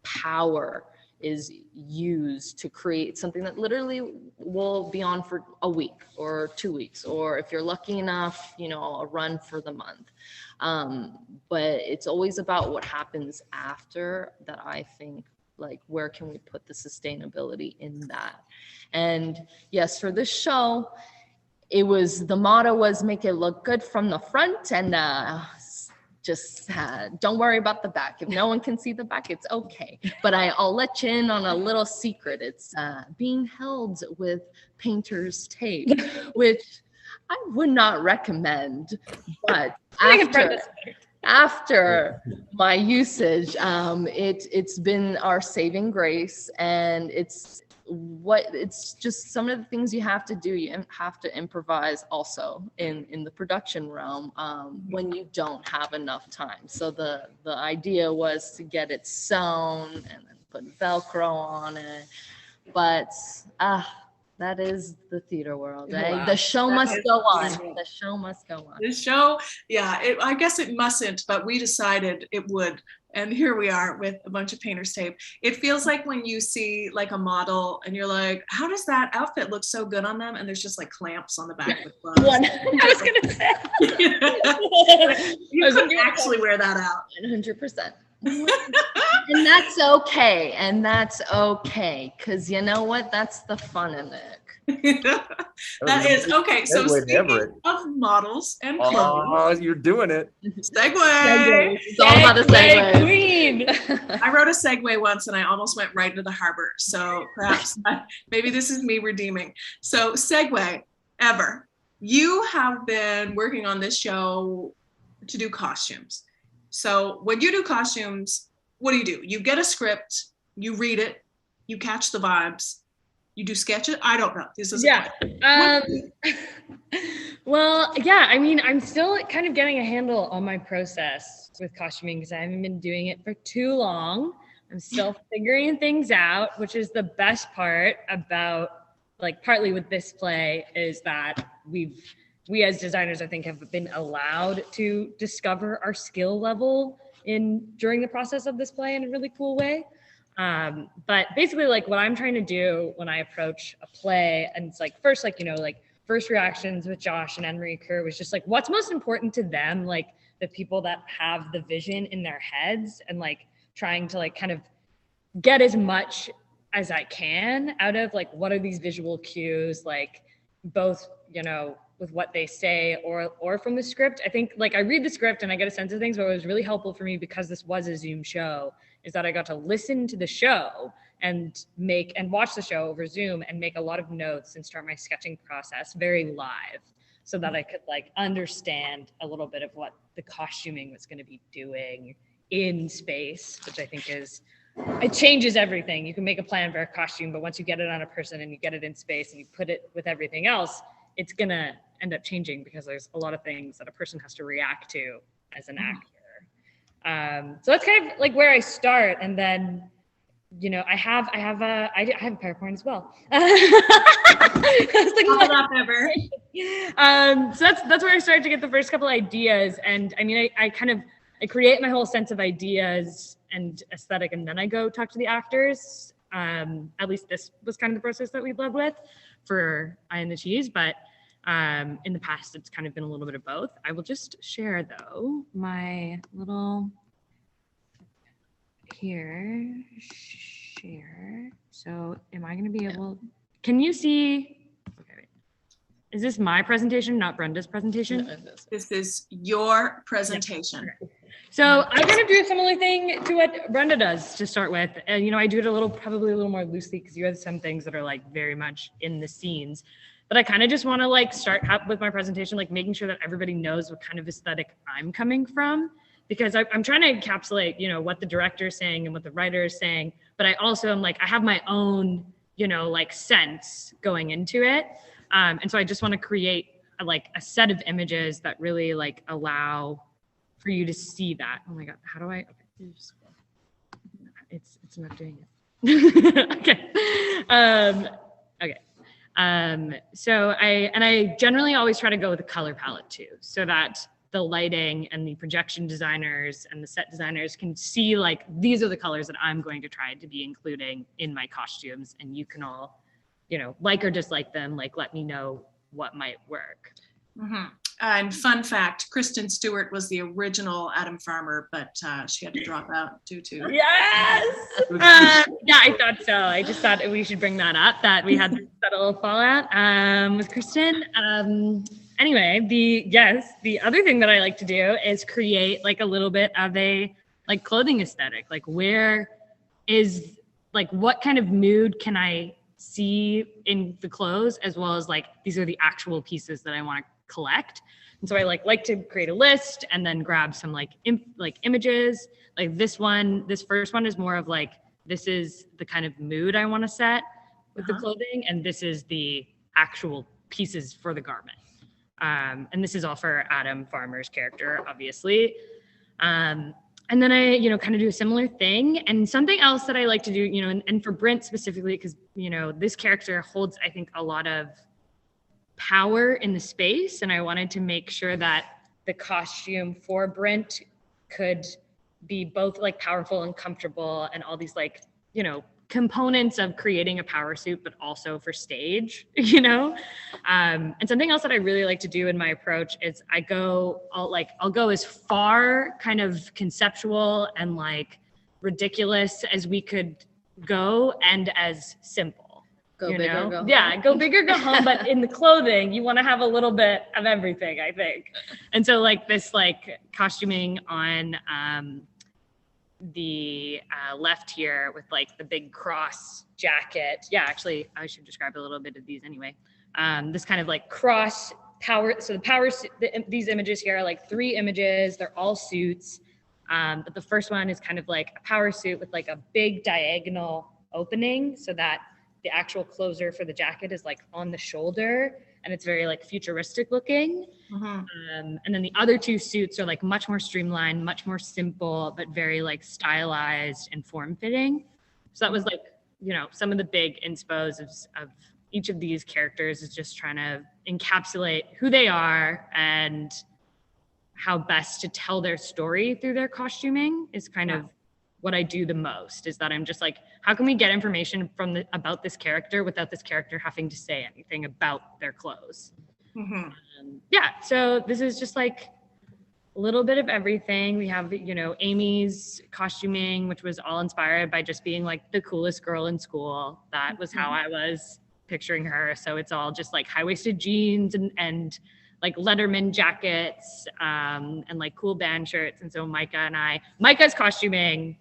H: power is used to create something that literally will be on for a week or 2 weeks, or if you're lucky enough, you know, a run for the month. But it's always about what happens after that. I think, like, where can we put the sustainability in that? And yes, for this show, the motto was make it look good from the front, and just don't worry about the back. If no one can see the back, it's okay. But I'll let you in on a little secret. It's being held with painter's tape, which I would not recommend. But after my usage, it's been our saving grace, and it's just some of the things you have to do. You have to improvise also in the production realm when you don't have enough time. So the idea was to get it sewn and then put Velcro on it. But that is the theater world. Wow. The show must go on. The show must go on.
A: The show, yeah, I guess it mustn't, but we decided it would. And here we are with a bunch of painter's tape. It feels like when you see like a model and you're like, how does that outfit look so good on them? And there's just like clamps on the back with gloves.
H: I was gonna say.
A: You couldn't actually wear that out.
H: 100%. And that's okay. And that's okay. Because you know what? That's the fun in it.
A: That is okay. So speaking of models and clothes,
B: you're doing it.
A: Segue.
H: It's all about a segue.
C: Queen.
A: I wrote a segue once and I almost went right into the harbor. So perhaps maybe this is me redeeming. So segue, Ever, you have been working on this show to do costumes. So when you do costumes, what do? You get a script, you read it, you catch the vibes. You do sketches? I don't know. This is
C: Well, yeah, I mean, I'm still kind of getting a handle on my process with costuming because I haven't been doing it for too long. I'm still figuring things out, which is the best part about, like, partly with this play is that we as designers, I think, have been allowed to discover our skill level during the process of this play in a really cool way. But basically, like, what I'm trying to do when I approach a play, and it's like first, like, you know, like first reactions with Josh and Henry was just like, what's most important to them, like the people that have the vision in their heads, and like trying to like kind of get as much as I can out of like what are these visual cues, like both, you know, with what they say or from the script. I think, like, I read the script and I get a sense of things, but what was really helpful for me, because this was a Zoom show, is that I got to listen to the show and watch the show over Zoom and make a lot of notes and start my sketching process very live, so that I could like understand a little bit of what the costuming was going to be doing in space, which I think it changes everything. You can make a plan for a costume, but once you get it on a person and you get it in space and you put it with everything else, it's going to end up changing, because there's a lot of things that a person has to react to as an actor. So that's kind of like where I start. And then, you know, I have a PowerPoint as well. So that's where I started to get the first couple ideas. And I mean, I create my whole sense of ideas and aesthetic, and then I go talk to the actors. At least this was kind of the process that we led with for Eye and the Cheese, but in the past, it's kind of been a little bit of both. I will just share, though, my little share. So am I going to be able, can you see, okay, wait. Is this my presentation, not Brenda's presentation?
A: No, this is your presentation.
C: Yeah. So I'm going to do a similar thing to what Brenda does to start with. And, you know, I do it probably a little more loosely, because you have some things that are like very much in the scenes. But I kind of just want to like start up with my presentation, like making sure that everybody knows what kind of aesthetic I'm coming from. because I'm trying to encapsulate, you know, what the director is saying and what the writer is saying, but I also am like, I have my own, you know, like sense going into it. And so I just want to create like a set of images that really like allow for you to see that. Oh my God, how do I, okay. It's not doing it. Okay. Okay. So I generally always try to go with a color palette too, so that the lighting and the projection designers and the set designers can see like, these are the colors that I'm going to try to be including in my costumes, and you can all, you know, like or dislike them, like let me know what might work.
A: Mm-hmm. And fun fact, Kristen Stewart was the original Adam Farmer, but she had to drop out due to...
C: Yes! Yeah, I thought so. I just thought we should bring that up, that we had this subtle fallout with Kristen. Anyway, the other thing that I like to do is create like a little bit of a like clothing aesthetic. Like where is, like what kind of mood can I see in the clothes, as well as like, these are the actual pieces that I want to collect. And so I like to create a list and then grab some like images. Like this first one is more of like, this is the kind of mood I want to set with the clothing, and this is the actual pieces for the garment. And this is all for Adam Farmer's character, obviously. And then I, you know, kind of do a similar thing. And something else that I like to do, you know, and for BRINT specifically, because, you know, this character holds, I think, a lot of power in the space. And I wanted to make sure that the costume for BRINT could be both like powerful and comfortable and all these like, you know, components of creating a power suit, but also for stage, you know? And something else that I really like to do in my approach is I'll go as far kind of conceptual and like ridiculous as we could go, and as simple.
H: Go big or go home.
C: Yeah, go big or go home, but in the clothing, you want to have a little bit of everything, I think. And so like this like costuming on the left here with like the big cross jacket. Yeah, actually, I should describe a little bit of these anyway. This kind of like cross power. So the power, these images here are like 3 images. They're all suits. But the first one is kind of like a power suit with like a big diagonal opening, so that the actual closer for the jacket is like on the shoulder, and it's very like futuristic looking. And then the other 2 suits are like much more streamlined, much more simple, but very like stylized and form-fitting. So that was like, you know, some of the big inspos of each of these characters is just trying to encapsulate who they are and how best to tell their story through their costuming is kind of what I do the most, is that I'm just like, how can we get information about this character without this character having to say anything about their clothes? Yeah, so this is just like a little bit of everything. We have, you know, Amy's costuming, which was all inspired by just being like the coolest girl in school. That was how I was picturing her. So it's all just like high-waisted jeans and like Letterman jackets and like cool band shirts. And so Micah's costuming,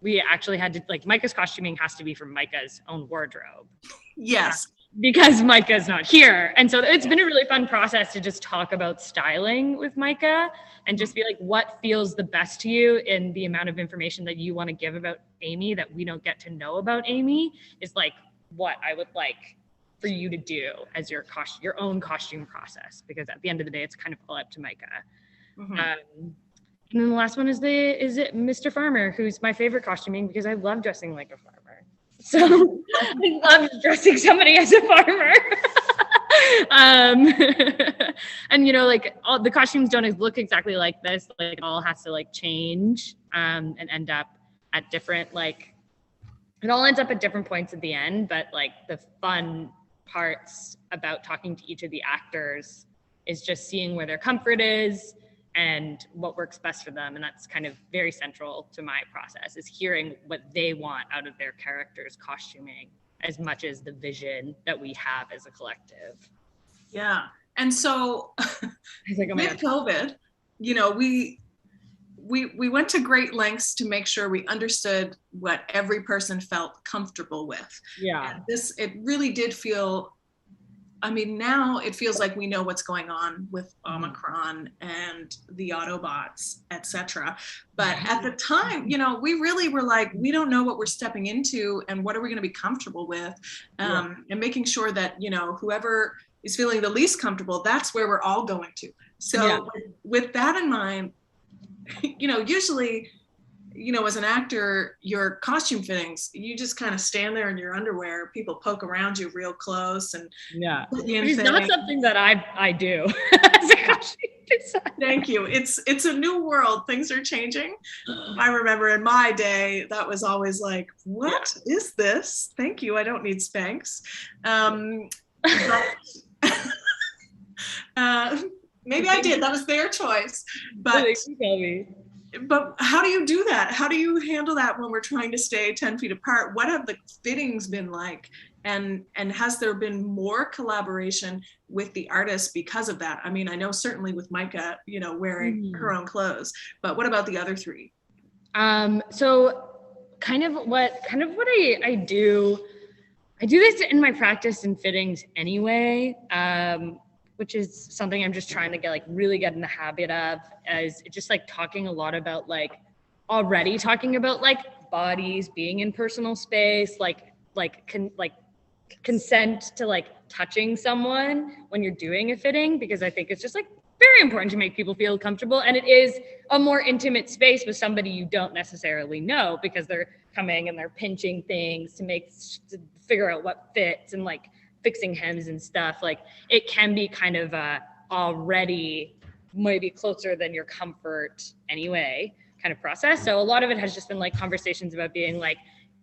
C: we actually had to, like, Micah's costuming has to be from Micah's own wardrobe.
A: Yes.
C: Because Micah's not here. And so it's been a really fun process to just talk about styling with Micah and just be like, what feels the best to you in the amount of information that you want to give about Amy that we don't get to know about Amy is like what I would like for you to do as your own costume process. Because at the end of the day, it's kind of all up to Micah. And then the last one is it Mr. Farmer, who's my favorite costuming because I love dressing like a farmer. So I love dressing somebody as a farmer. And you know, like all the costumes don't look exactly like this. Like it all has to like change and end up at different, like it all ends up at different points at the end. But like the fun parts about talking to each of the actors is just seeing where their comfort is and what works best for them. And that's kind of very central to my process, is hearing what they want out of their characters' costuming as much as the vision that we have as a collective.
A: Yeah. And so
C: like, oh my
A: with COVID, you know, we went to great lengths to make sure we understood what every person felt comfortable with.
C: Yeah.
A: And it really did feel I mean, now it feels like we know what's going on with Omicron and the Autobots, etc. But at the time, you know, we really were like, we don't know what we're stepping into and what are we going to be comfortable with, and making sure that, you know, whoever is feeling the least comfortable, that's where we're all going to. So with that in mind, you know, usually, you know, as an actor, your costume fittings, you just kind of stand there in your underwear. People poke around you real close, and
G: It's not something that I do as a costume designer.
A: Thank you. It's a new world. Things are changing. I remember in my day, that was always like, what is this? Thank you. I don't need Spanx. Maybe I did. That was their choice. But how do you do that? How do you handle that when we're trying to stay 10 feet apart? What have the fittings been like? And has there been more collaboration with the artists because of that? I mean, I know certainly with Micah, you know, wearing her own clothes, but what about the other three?
G: So kind of what I do this in my practice in fittings anyway, which is something I'm just trying to really get in the habit of, is just like talking a lot about talking about bodies, being in personal space, consent to touching someone when you're doing a fitting, because I think it's just very important to make people feel comfortable. And it is a more intimate space with somebody you don't necessarily know, because they're coming and they're pinching things to figure out what fits, and fixing hems and stuff. It can be kind of already maybe closer than your comfort anyway kind of process. So a lot of it has just been conversations about being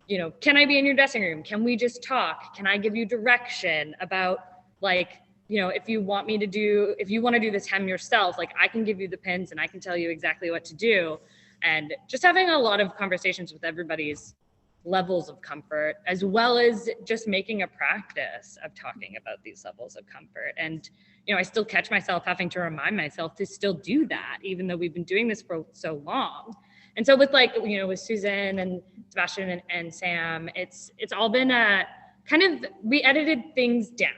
G: you know, can I be in your dressing room? Can we just talk? Can I give you direction about you know, if you want to do this hem yourself, I can give you the pins and I can tell you exactly what to do. And just having a lot of conversations with everybody's levels of comfort, as well as just making a practice of talking about these levels of comfort. And, you know, I still catch myself having to remind myself to still do that, even though we've been doing this for so long. And so with you know, with Susan and Sebastian and Sam, it's all been we edited things down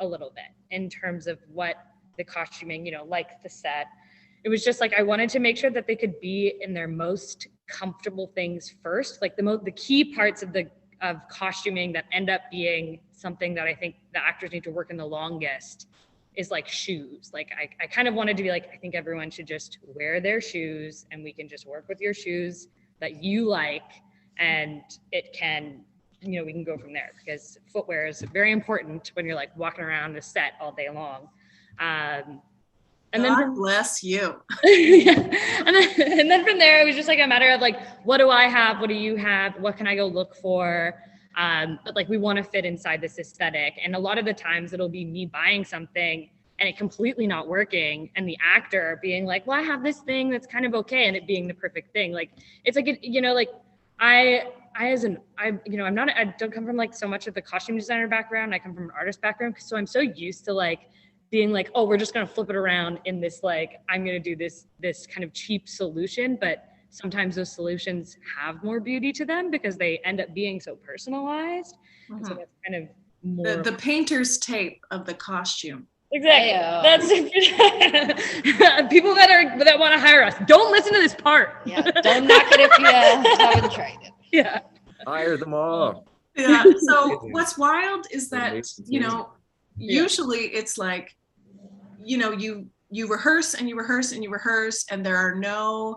G: a little bit in terms of what the costuming, you know, the set. It was just I wanted to make sure that they could be in their most comfortable things first, the key parts of costuming that end up being something that I think the actors need to work in the longest is shoes. I kind of wanted to be I think everyone should just wear their shoes, and we can just work with your shoes that you like, and it can, you know, we can go from there, because footwear is very important when you're walking around the set all day long. And
A: God
G: then
A: bless you.
G: and then from there, it was just a matter of what do I have? What do you have? What can I go look for? But we want to fit inside this aesthetic. And a lot of the times it'll be me buying something and it completely not working, and the actor being well, I have this thing that's kind of okay, and it being the perfect thing. It's you know, I don't come from so much of the costume designer background. I come from an artist background, so I'm so used to being oh, we're just going to flip it around in this, I'm going to do this kind of cheap solution. But sometimes those solutions have more beauty to them because they end up being so personalized. And so that's kind of more
A: the painter's tape of the costume.
G: Exactly. That's people that want to hire us. Don't listen to this part.
I: Yeah. Don't knock it if you haven't tried it.
G: Yeah.
B: Hire them all.
A: Yeah. So what's wild is that, you know, usually it's you know, you rehearse and you rehearse and you rehearse, and there are no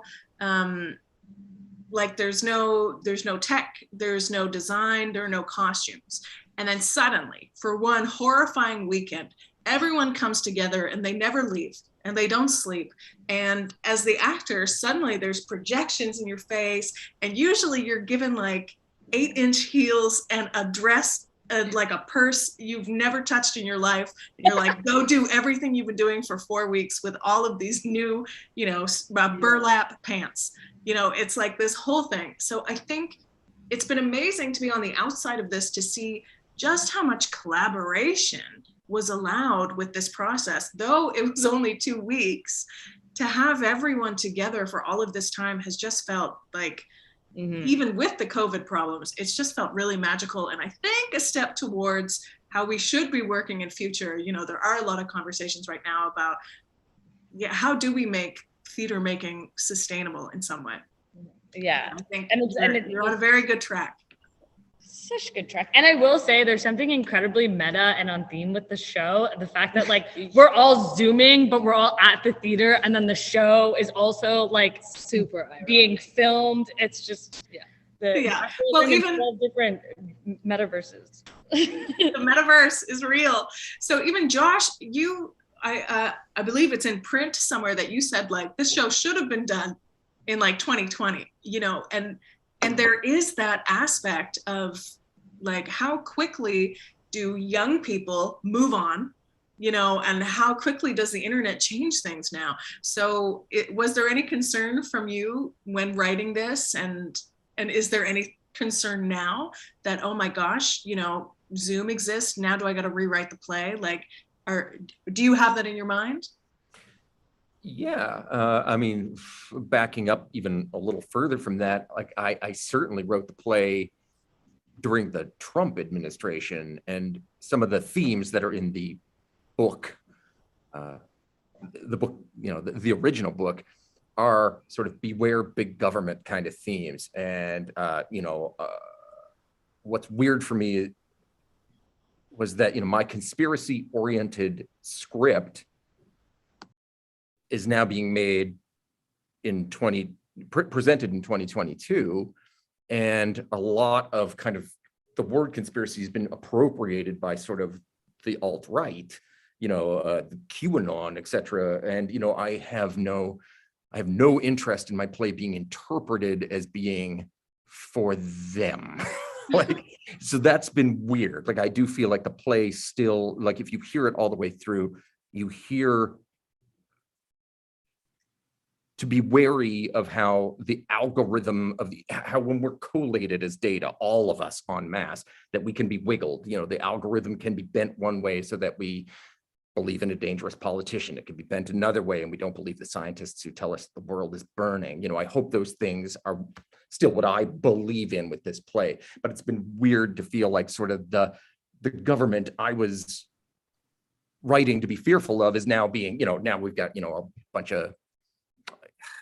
A: there's no tech, there's no design, there are no costumes. And then suddenly, for one horrifying weekend, everyone comes together and they never leave and they don't sleep. And as the actor, suddenly there's projections in your face, and usually you're given 8-inch heels and a dress and a purse you've never touched in your life. And you're go do everything you've been doing for 4 weeks with all of these new, you know, burlap pants. You know, it's this whole thing. So I think it's been amazing to be on the outside of this to see just how much collaboration was allowed with this process. Though it was only 2 weeks, to have everyone together for all of this time has just felt even with the COVID problems, it's just felt really magical. And I think a step towards how we should be working in future. You know, there are a lot of conversations right now about, yeah, how do we make theater making sustainable in some way?
G: Yeah.
A: I think
G: And
A: you're on a very good track.
G: Such a good track. And I will say there's something incredibly meta and on theme with the show. The fact that like we're all Zooming, but we're all at the theater, and then the show is also like
I: Super ironic.
G: being filmed. It's just
A: Yeah. Well, even
G: 12 different metaverses.
A: the metaverse is real. So even Josh, I believe it's in print somewhere that you said like this show should have been done in like 2020, you know, and there is that aspect of like how quickly do young people move on, you know, and how quickly does the internet change things now? So was there any concern from you when writing this, and is there any concern now that, oh my gosh, you know, Zoom exists, now do I got to rewrite the play? Like, do you have that in your mind?
B: Yeah, I mean, backing up even a little further from that, like I certainly wrote the play during the Trump administration, and some of the themes that are in the book, you know, the original book, are sort of beware big government kind of themes. And you know, what's weird for me was that, you know, my conspiracy oriented script is now being made in presented in 2022, and a lot of kind of the word conspiracy has been appropriated by sort of the alt-right, you know, the QAnon, et cetera. And, you know, I have no interest in my play being interpreted as being for them. Like, so that's been weird. Like, I do feel like the play still, like, if you hear it all the way through, you hear to be wary of how the algorithm of how when we're collated as data, all of us en masse, that we can be wiggled. You know, the algorithm can be bent one way so that we believe in a dangerous politician. It can be bent another way, and we don't believe the scientists who tell us the world is burning. You know, I hope those things are still what I believe in with this play. But it's been weird to feel like sort of the government I was writing to be fearful of is now being, you know, now we've got, you know, a bunch of,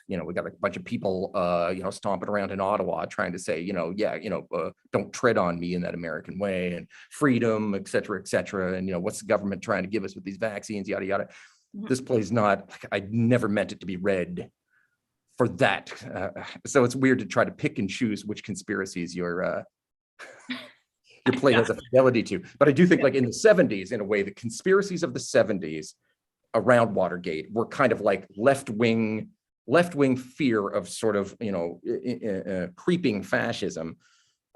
B: you know, we got a bunch of people, you know, stomping around in Ottawa trying to say, you know, yeah, you know, don't tread on me in that American way, and freedom, et cetera, et cetera. And, you know, what's the government trying to give us with these vaccines, yada, yada. Mm-hmm. This play's not, I never meant it to be read for that. So it's weird to try to pick and choose which conspiracies your play has a fidelity to. But I do think like in the 70s, in a way, the conspiracies of the 70s around Watergate were kind of like left-wing fear of sort of, you know, creeping fascism.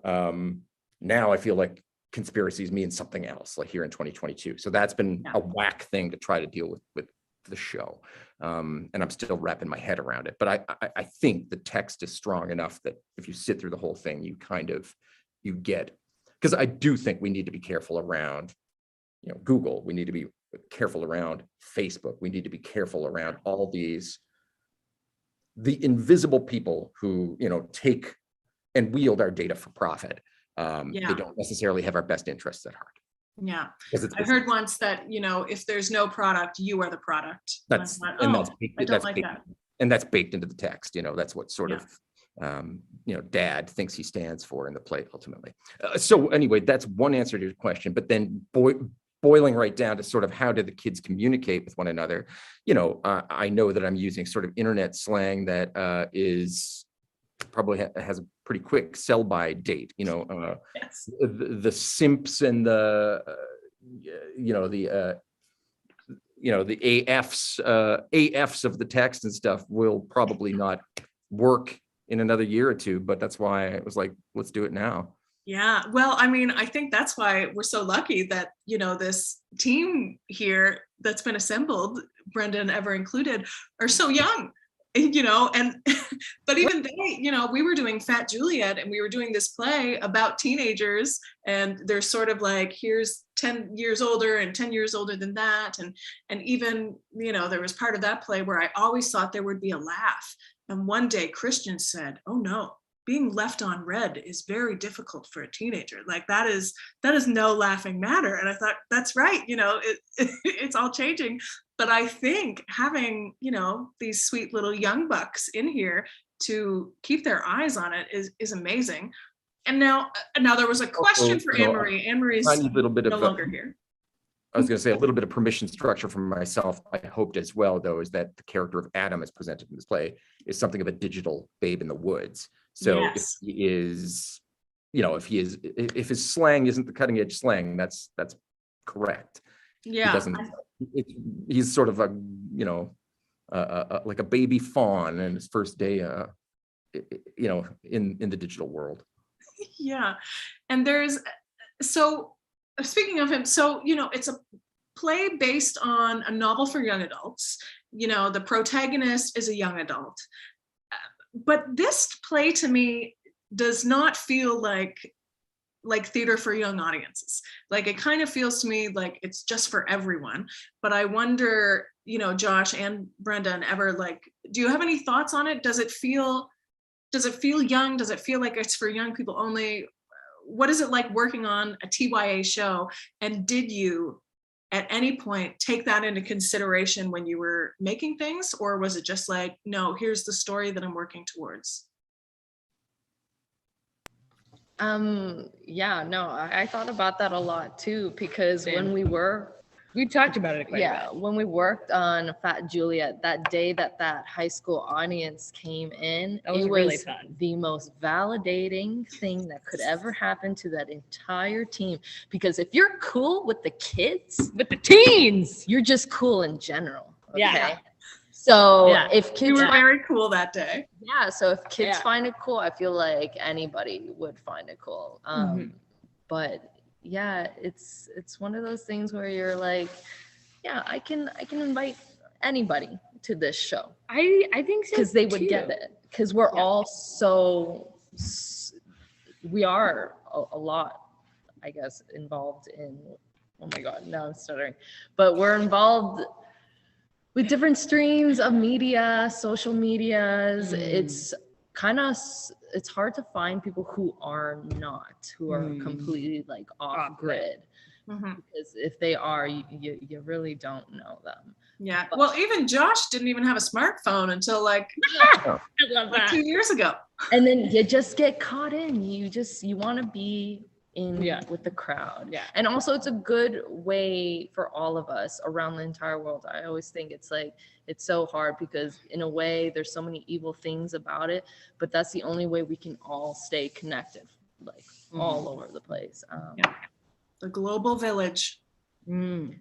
B: Now I feel like conspiracies mean something else, like here in 2022. So that's been a whack thing to try to deal with the show. And I'm still wrapping my head around it. But I think the text is strong enough that if you sit through the whole thing, you get, because I do think we need to be careful around, you know, Google. We need to be careful around Facebook. We need to be careful around all these, the invisible people who, you know, take and wield our data for profit. They don't necessarily have our best interests at heart.
A: Yeah, I heard once that, you know, if there's no product, you are the product.
B: That's baked into the text. You know, that's what sort of, you know, Dad thinks he stands for in the play ultimately. So anyway, that's one answer to your question. But then boiling right down to sort of how do the kids communicate with one another? You know, I know that I'm using sort of internet slang that is probably has a pretty quick sell-by date. You know, the simps and the the AFs of the text and stuff will probably not work in another year or two. But that's why I was like, let's do it now.
A: Yeah, well, I mean, I think that's why we're so lucky that, you know, this team here that's been assembled, Brendan ever included, are so young, you know, and but even they, you know, we were doing Fat Juliet and we were doing this play about teenagers, and they're sort of like, here's 10 years older and 10 years older than that. And even, you know, there was part of that play where I always thought there would be a laugh. And one day Christian said, oh no, being left on red is very difficult for a teenager. Like that is no laughing matter. And I thought, that's right, it's all changing. But I think having, these sweet little young bucks in here to keep their eyes on it is amazing. And now there was a question for Anne-Marie. Anne-Marie's no longer here.
B: I was going to say a little bit of permission structure from myself. I hoped as well, though, is that the character of Adam as presented in this play is something of a digital babe in the woods. So
A: yes.
B: if if his slang isn't the cutting edge slang, that's correct.
A: Yeah.
B: He's sort of like a baby fawn in his first day, in the digital world.
A: Yeah. And speaking of him, it's a play based on a novel for young adults. The protagonist is a young adult. But this play to me does not feel like theater for young audiences. Like it kind of feels to me like it's just for everyone. But I wonder, Josh and Brenda and Ever, do you have any thoughts on it? Does it feel young? Does it feel like it's for young people only? What is it like working on a TYA show? And did you at any point take that into consideration when you were making things? Or was it just like, no, here's the story that I'm working towards?
H: Yeah, no, I thought about that a lot too, because when
G: we talked about it quite a bit.
H: When we worked on Fat Juliet, that day that high school audience came in,
G: it was really fun.
H: The most validating thing that could ever happen to that entire team. Because if you're cool with the kids,
G: with the teens,
H: you're just cool in general. Okay?
G: Yeah.
H: So if kids,
A: you were very cool that day.
H: Yeah. So if kids find it cool, I feel like anybody would find it cool. But yeah, it's one of those things where you're like, yeah, I can invite anybody to this show.
G: I think so,
H: because they would get it, because we're all we are a lot, I guess, involved in, oh my god, now I'm stuttering, but we're involved with different streams of media, social medias. It's hard to find people who are completely off grid. Because if they are, you really don't know them.
A: Yeah. Well, even Josh didn't even have a smartphone until I love that. 2 years ago.
H: And then you just get caught in. You want to be in with the crowd. Yeah. And also it's a good way for all of us around the entire world. I always think it's so hard because in a way there's so many evil things about it, but that's the only way we can all stay connected, all over the place.
A: The global village.
B: The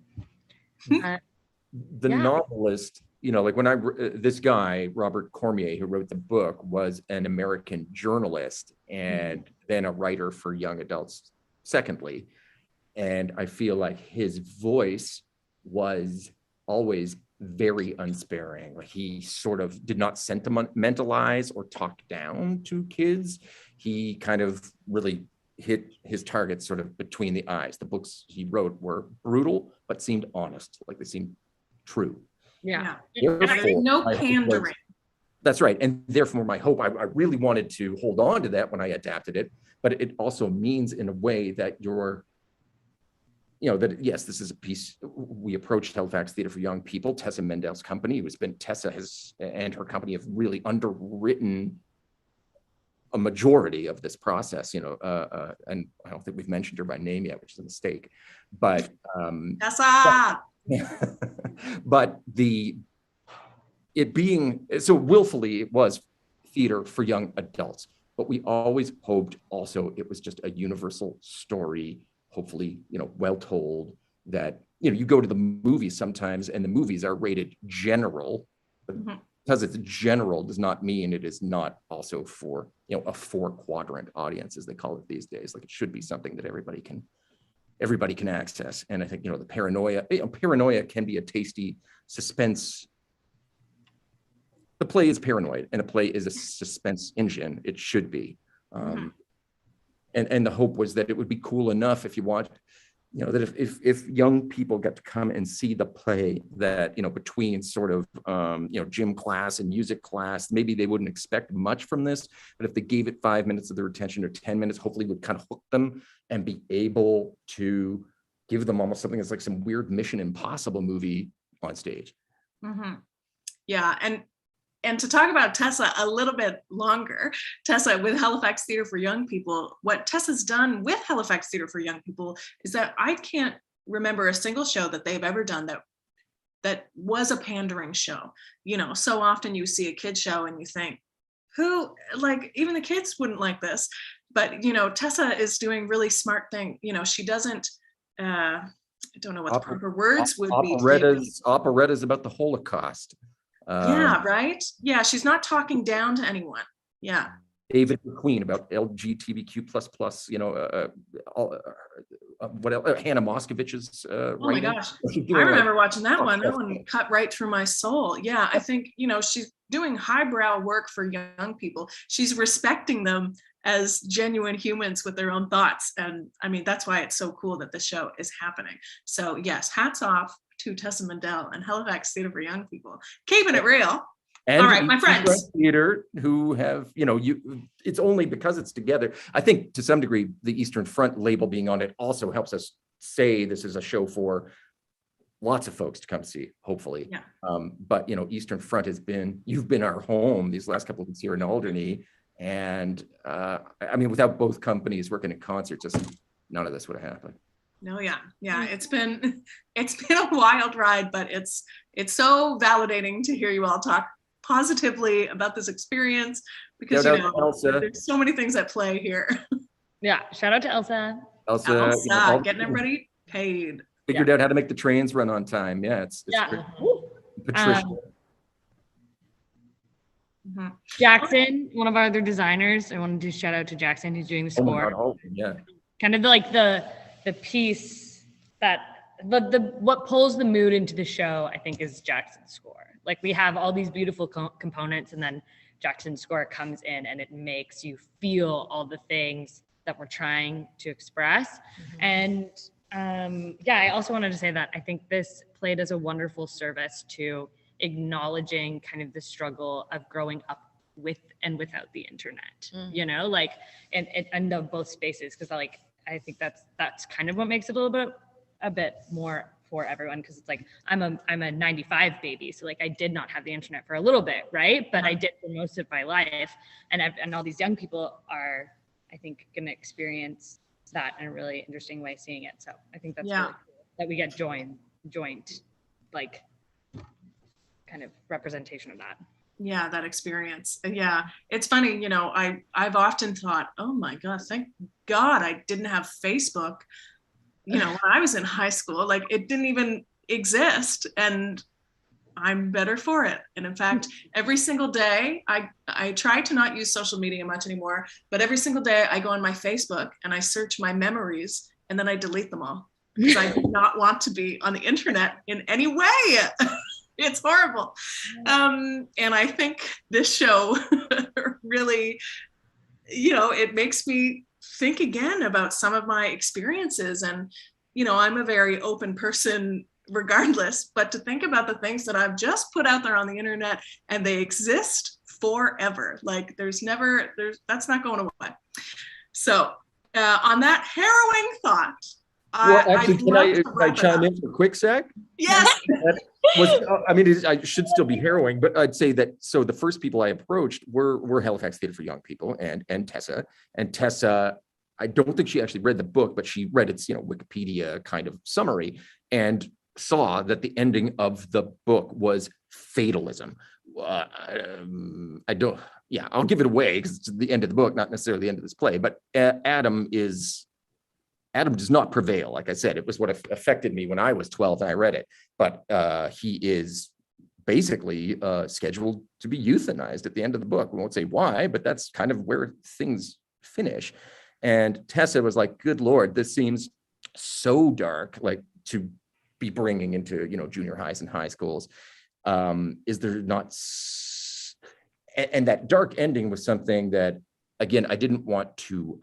B: novelist, when this guy, Robert Cormier, who wrote the book, was an American journalist and then a writer for young adults, secondly. And I feel like his voice was always very unsparing. He sort of did not sentimentalize or talk down to kids. He kind of really hit his target sort of between the eyes. The books he wrote were brutal, but seemed honest, they seemed true.
A: Yeah.
B: Therefore,
A: no pandering.
B: That's right. And therefore, my hope, I really wanted to hold on to that when I adapted it, but it also means in a way that that yes, this is a piece. We approached Halifax Theatre for Young People. Tessa Mendel's company, Tessa and her company have really underwritten a majority of this process, and I don't think we've mentioned her by name yet, which is a mistake, but
A: Tessa.
B: But it being so willfully, it was theater for young adults, but we always hoped also it was just a universal story, hopefully, well told, that, you go to the movies sometimes and the movies are rated general, but because it's general does not mean it is not also for, a 4-quadrant audience, as they call it these days. It should be something that everybody can access. And I think, the paranoia can be a tasty suspense. The play is paranoid and a play is a suspense engine. It should be. And the hope was that it would be cool enough if you want, that if young people get to come and see the play that, between sort of, gym class and music class, maybe they wouldn't expect much from this, but if they gave it 5 minutes of their attention or 10 minutes, hopefully would kind of hook them and be able to give them almost something that's like some weird Mission Impossible movie on stage.
A: Mm-hmm. Yeah. And to talk about Tessa a little bit longer, Tessa with Halifax Theatre for Young People, what Tessa's done with Halifax Theatre for Young People is that I can't remember a single show that they've ever done that was a pandering show. So often you see a kid show and you think, even the kids wouldn't like this. But, Tessa is doing really smart thing. She doesn't, I don't know what the proper words would be.
B: Operettas about the Holocaust.
A: Yeah, right. Yeah, she's not talking down to anyone. Yeah.
B: David McQueen about LGBTQ++, what else? Hannah Moskovich's
A: oh my gosh, I remember watching that one. That one cut right through my soul. Yeah, I think, she's doing highbrow work for young people. She's respecting them as genuine humans with their own thoughts. And I mean, that's why it's so cool that the show is happening. So yes, hats off to Tessa Mandel and Halifax Theatre for Young People, keeping it real.
B: And
A: all right, my friends.
B: Theater who have, it's only because it's together. I think to some degree, the Eastern Front label being on it also helps us say this is a show for lots of folks to come see, hopefully.
A: Yeah.
B: But, Eastern Front you've been our home these last couple of weeks here in Alderney. And without both companies working at concerts, none of this would have happened.
A: No, yeah. It's been a wild ride, but it's so validating to hear you all talk positively about this experience because there's so many things at play here.
G: Yeah, shout out to Elsa.
A: Elsa, getting everybody paid.
B: Figured out how to make the trains run on time. Yeah, it's Patricia.
G: Jackson, one of our other designers. I want to do shout out to Jackson. He's doing the score.
B: Yeah.
G: Kind of like the piece that what pulls the mood into the show, I think, is Jackson's score. Like we have all these beautiful components, and then Jackson's score comes in and it makes you feel all the things that we're trying to express. And I also wanted to say that I think this play does a wonderful service to acknowledging kind of the struggle of growing up with and without the internet, and both spaces, because I think that's kind of what makes it a bit more for everyone, because it's like I'm a 95 baby, so I did not have the internet for a little bit, right? But I did for most of my life, and all these young people are, I think, going to experience that in a really interesting way, seeing it. So I think that's really cool that we get joint kind of representation of that.
A: Yeah, that experience. Yeah, it's funny, I've often thought, oh my God, thank God I didn't have Facebook, when I was in high school. It didn't even exist, and I'm better for it. And in fact, every single day, I try to not use social media much anymore, but every single day I go on my Facebook and I search my memories, and then I delete them all because I do not want to be on the internet in any way. It's horrible. And I think this show really, it makes me think again about some of my experiences. And, I'm a very open person regardless, but to think about the things that I've just put out there on the internet and they exist forever. That's not going away. So on that harrowing thought,
B: can I chime in for a quick sec?
A: Yes.
B: I should still be harrowing, but I'd say that, so the first people I approached were Halifax Theatre for Young People and Tessa. And Tessa, I don't think she actually read the book, but she read its, Wikipedia kind of summary and saw that the ending of the book was fatalism. I'll give it away because it's the end of the book, not necessarily the end of this play, but Adam does not prevail. Like I said, it was what affected me when I was 12 and I read it. But he is basically scheduled to be euthanized at the end of the book. We won't say why, but that's kind of where things finish. And Tessa was like, good Lord, this seems so dark, to be bringing into, junior highs and high schools. Is there not... And that dark ending was something that, again, I didn't want to...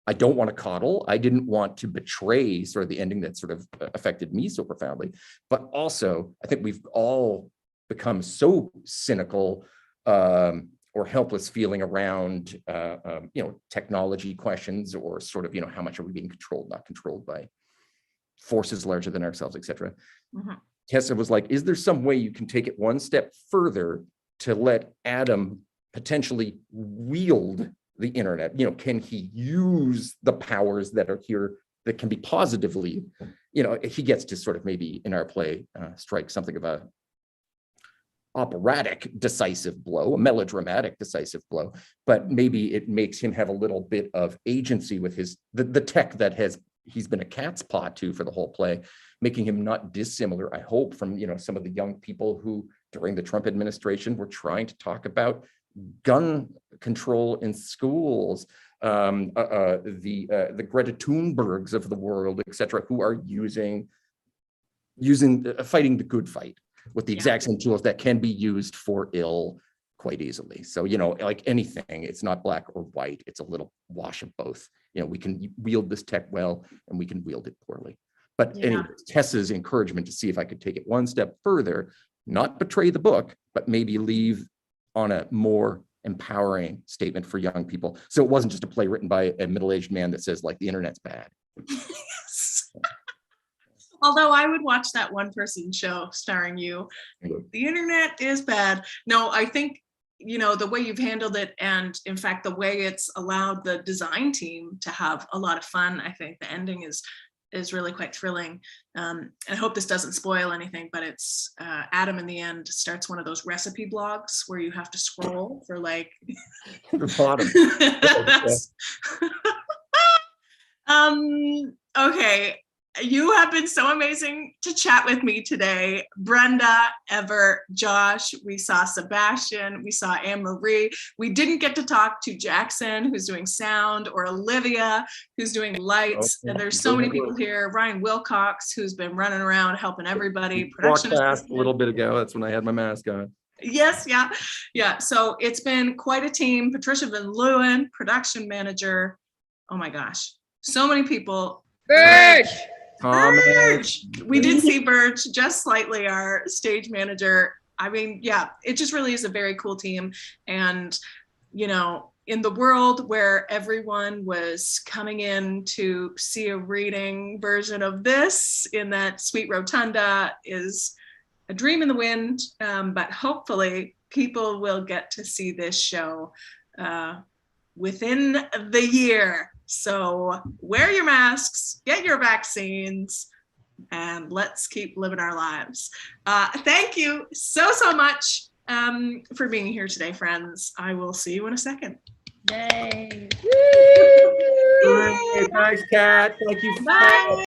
B: I don't want to coddle. I didn't want to betray sort of the ending that sort of affected me so profoundly. But also, I think we've all become so cynical or helpless feeling around, technology questions, or sort of, how much are we being controlled, not controlled by forces larger than ourselves, et cetera.
A: Mm-hmm.
B: Tessa was like, is there some way you can take it one step further to let Adam potentially wield the internet? Can he use the powers that are here that can be positively, he gets to sort of maybe in our play strike something of a operatic decisive blow, a melodramatic decisive blow, but maybe it makes him have a little bit of agency with the tech that he's been a cat's paw to for the whole play, making him not dissimilar, I hope, from some of the young people who during the Trump administration were trying to talk about gun control in schools, the Greta Thunbergs of the world, et cetera, who are fighting the good fight with the exact same tools that can be used for ill quite easily. So, like anything, it's not black or white, it's a little wash of both. We can wield this tech well, and we can wield it poorly. But anyway, Tessa's encouragement to see if I could take it one step further, not betray the book, but maybe leave on a more empowering statement for young people. So it wasn't just a play written by a middle-aged man that says, like, the internet's bad.
A: Yes. Although I would watch that one-person show starring you. The internet is bad. No, I think, the way you've handled it, and in fact, the way it's allowed the design team to have a lot of fun, I think the ending is really quite thrilling. I hope this doesn't spoil anything, but it's Adam in the end starts one of those recipe blogs where you have to scroll for like
B: the bottom.
A: Okay. You have been so amazing to chat with me today. Brenda, Ever, Josh, we saw Sebastian, we saw Anne-Marie. We didn't get to talk to Jackson, who's doing sound, or Olivia, who's doing lights. And there's so many people here. Ryan Wilcox, who's been running around helping everybody.
B: Walked past a little bit ago. That's when I had my mask on.
A: Yes, yeah. So it's been quite a team. Patricia Van Leeuwen, production manager. Oh my gosh, so many people.
G: Birch!
A: Birch! We did see Birch just slightly, our stage manager. I mean, it just really is a very cool team. And, in the world where everyone was coming in to see a reading version of this in that sweet rotunda is a dream in the wind. But hopefully people will get to see this show within the year. So wear your masks, get your vaccines, and let's keep living our lives. Thank you so much for being here today, friends. I will see you in a second.
G: Yay!
B: Thanks, Kat. Thank you.
A: Bye.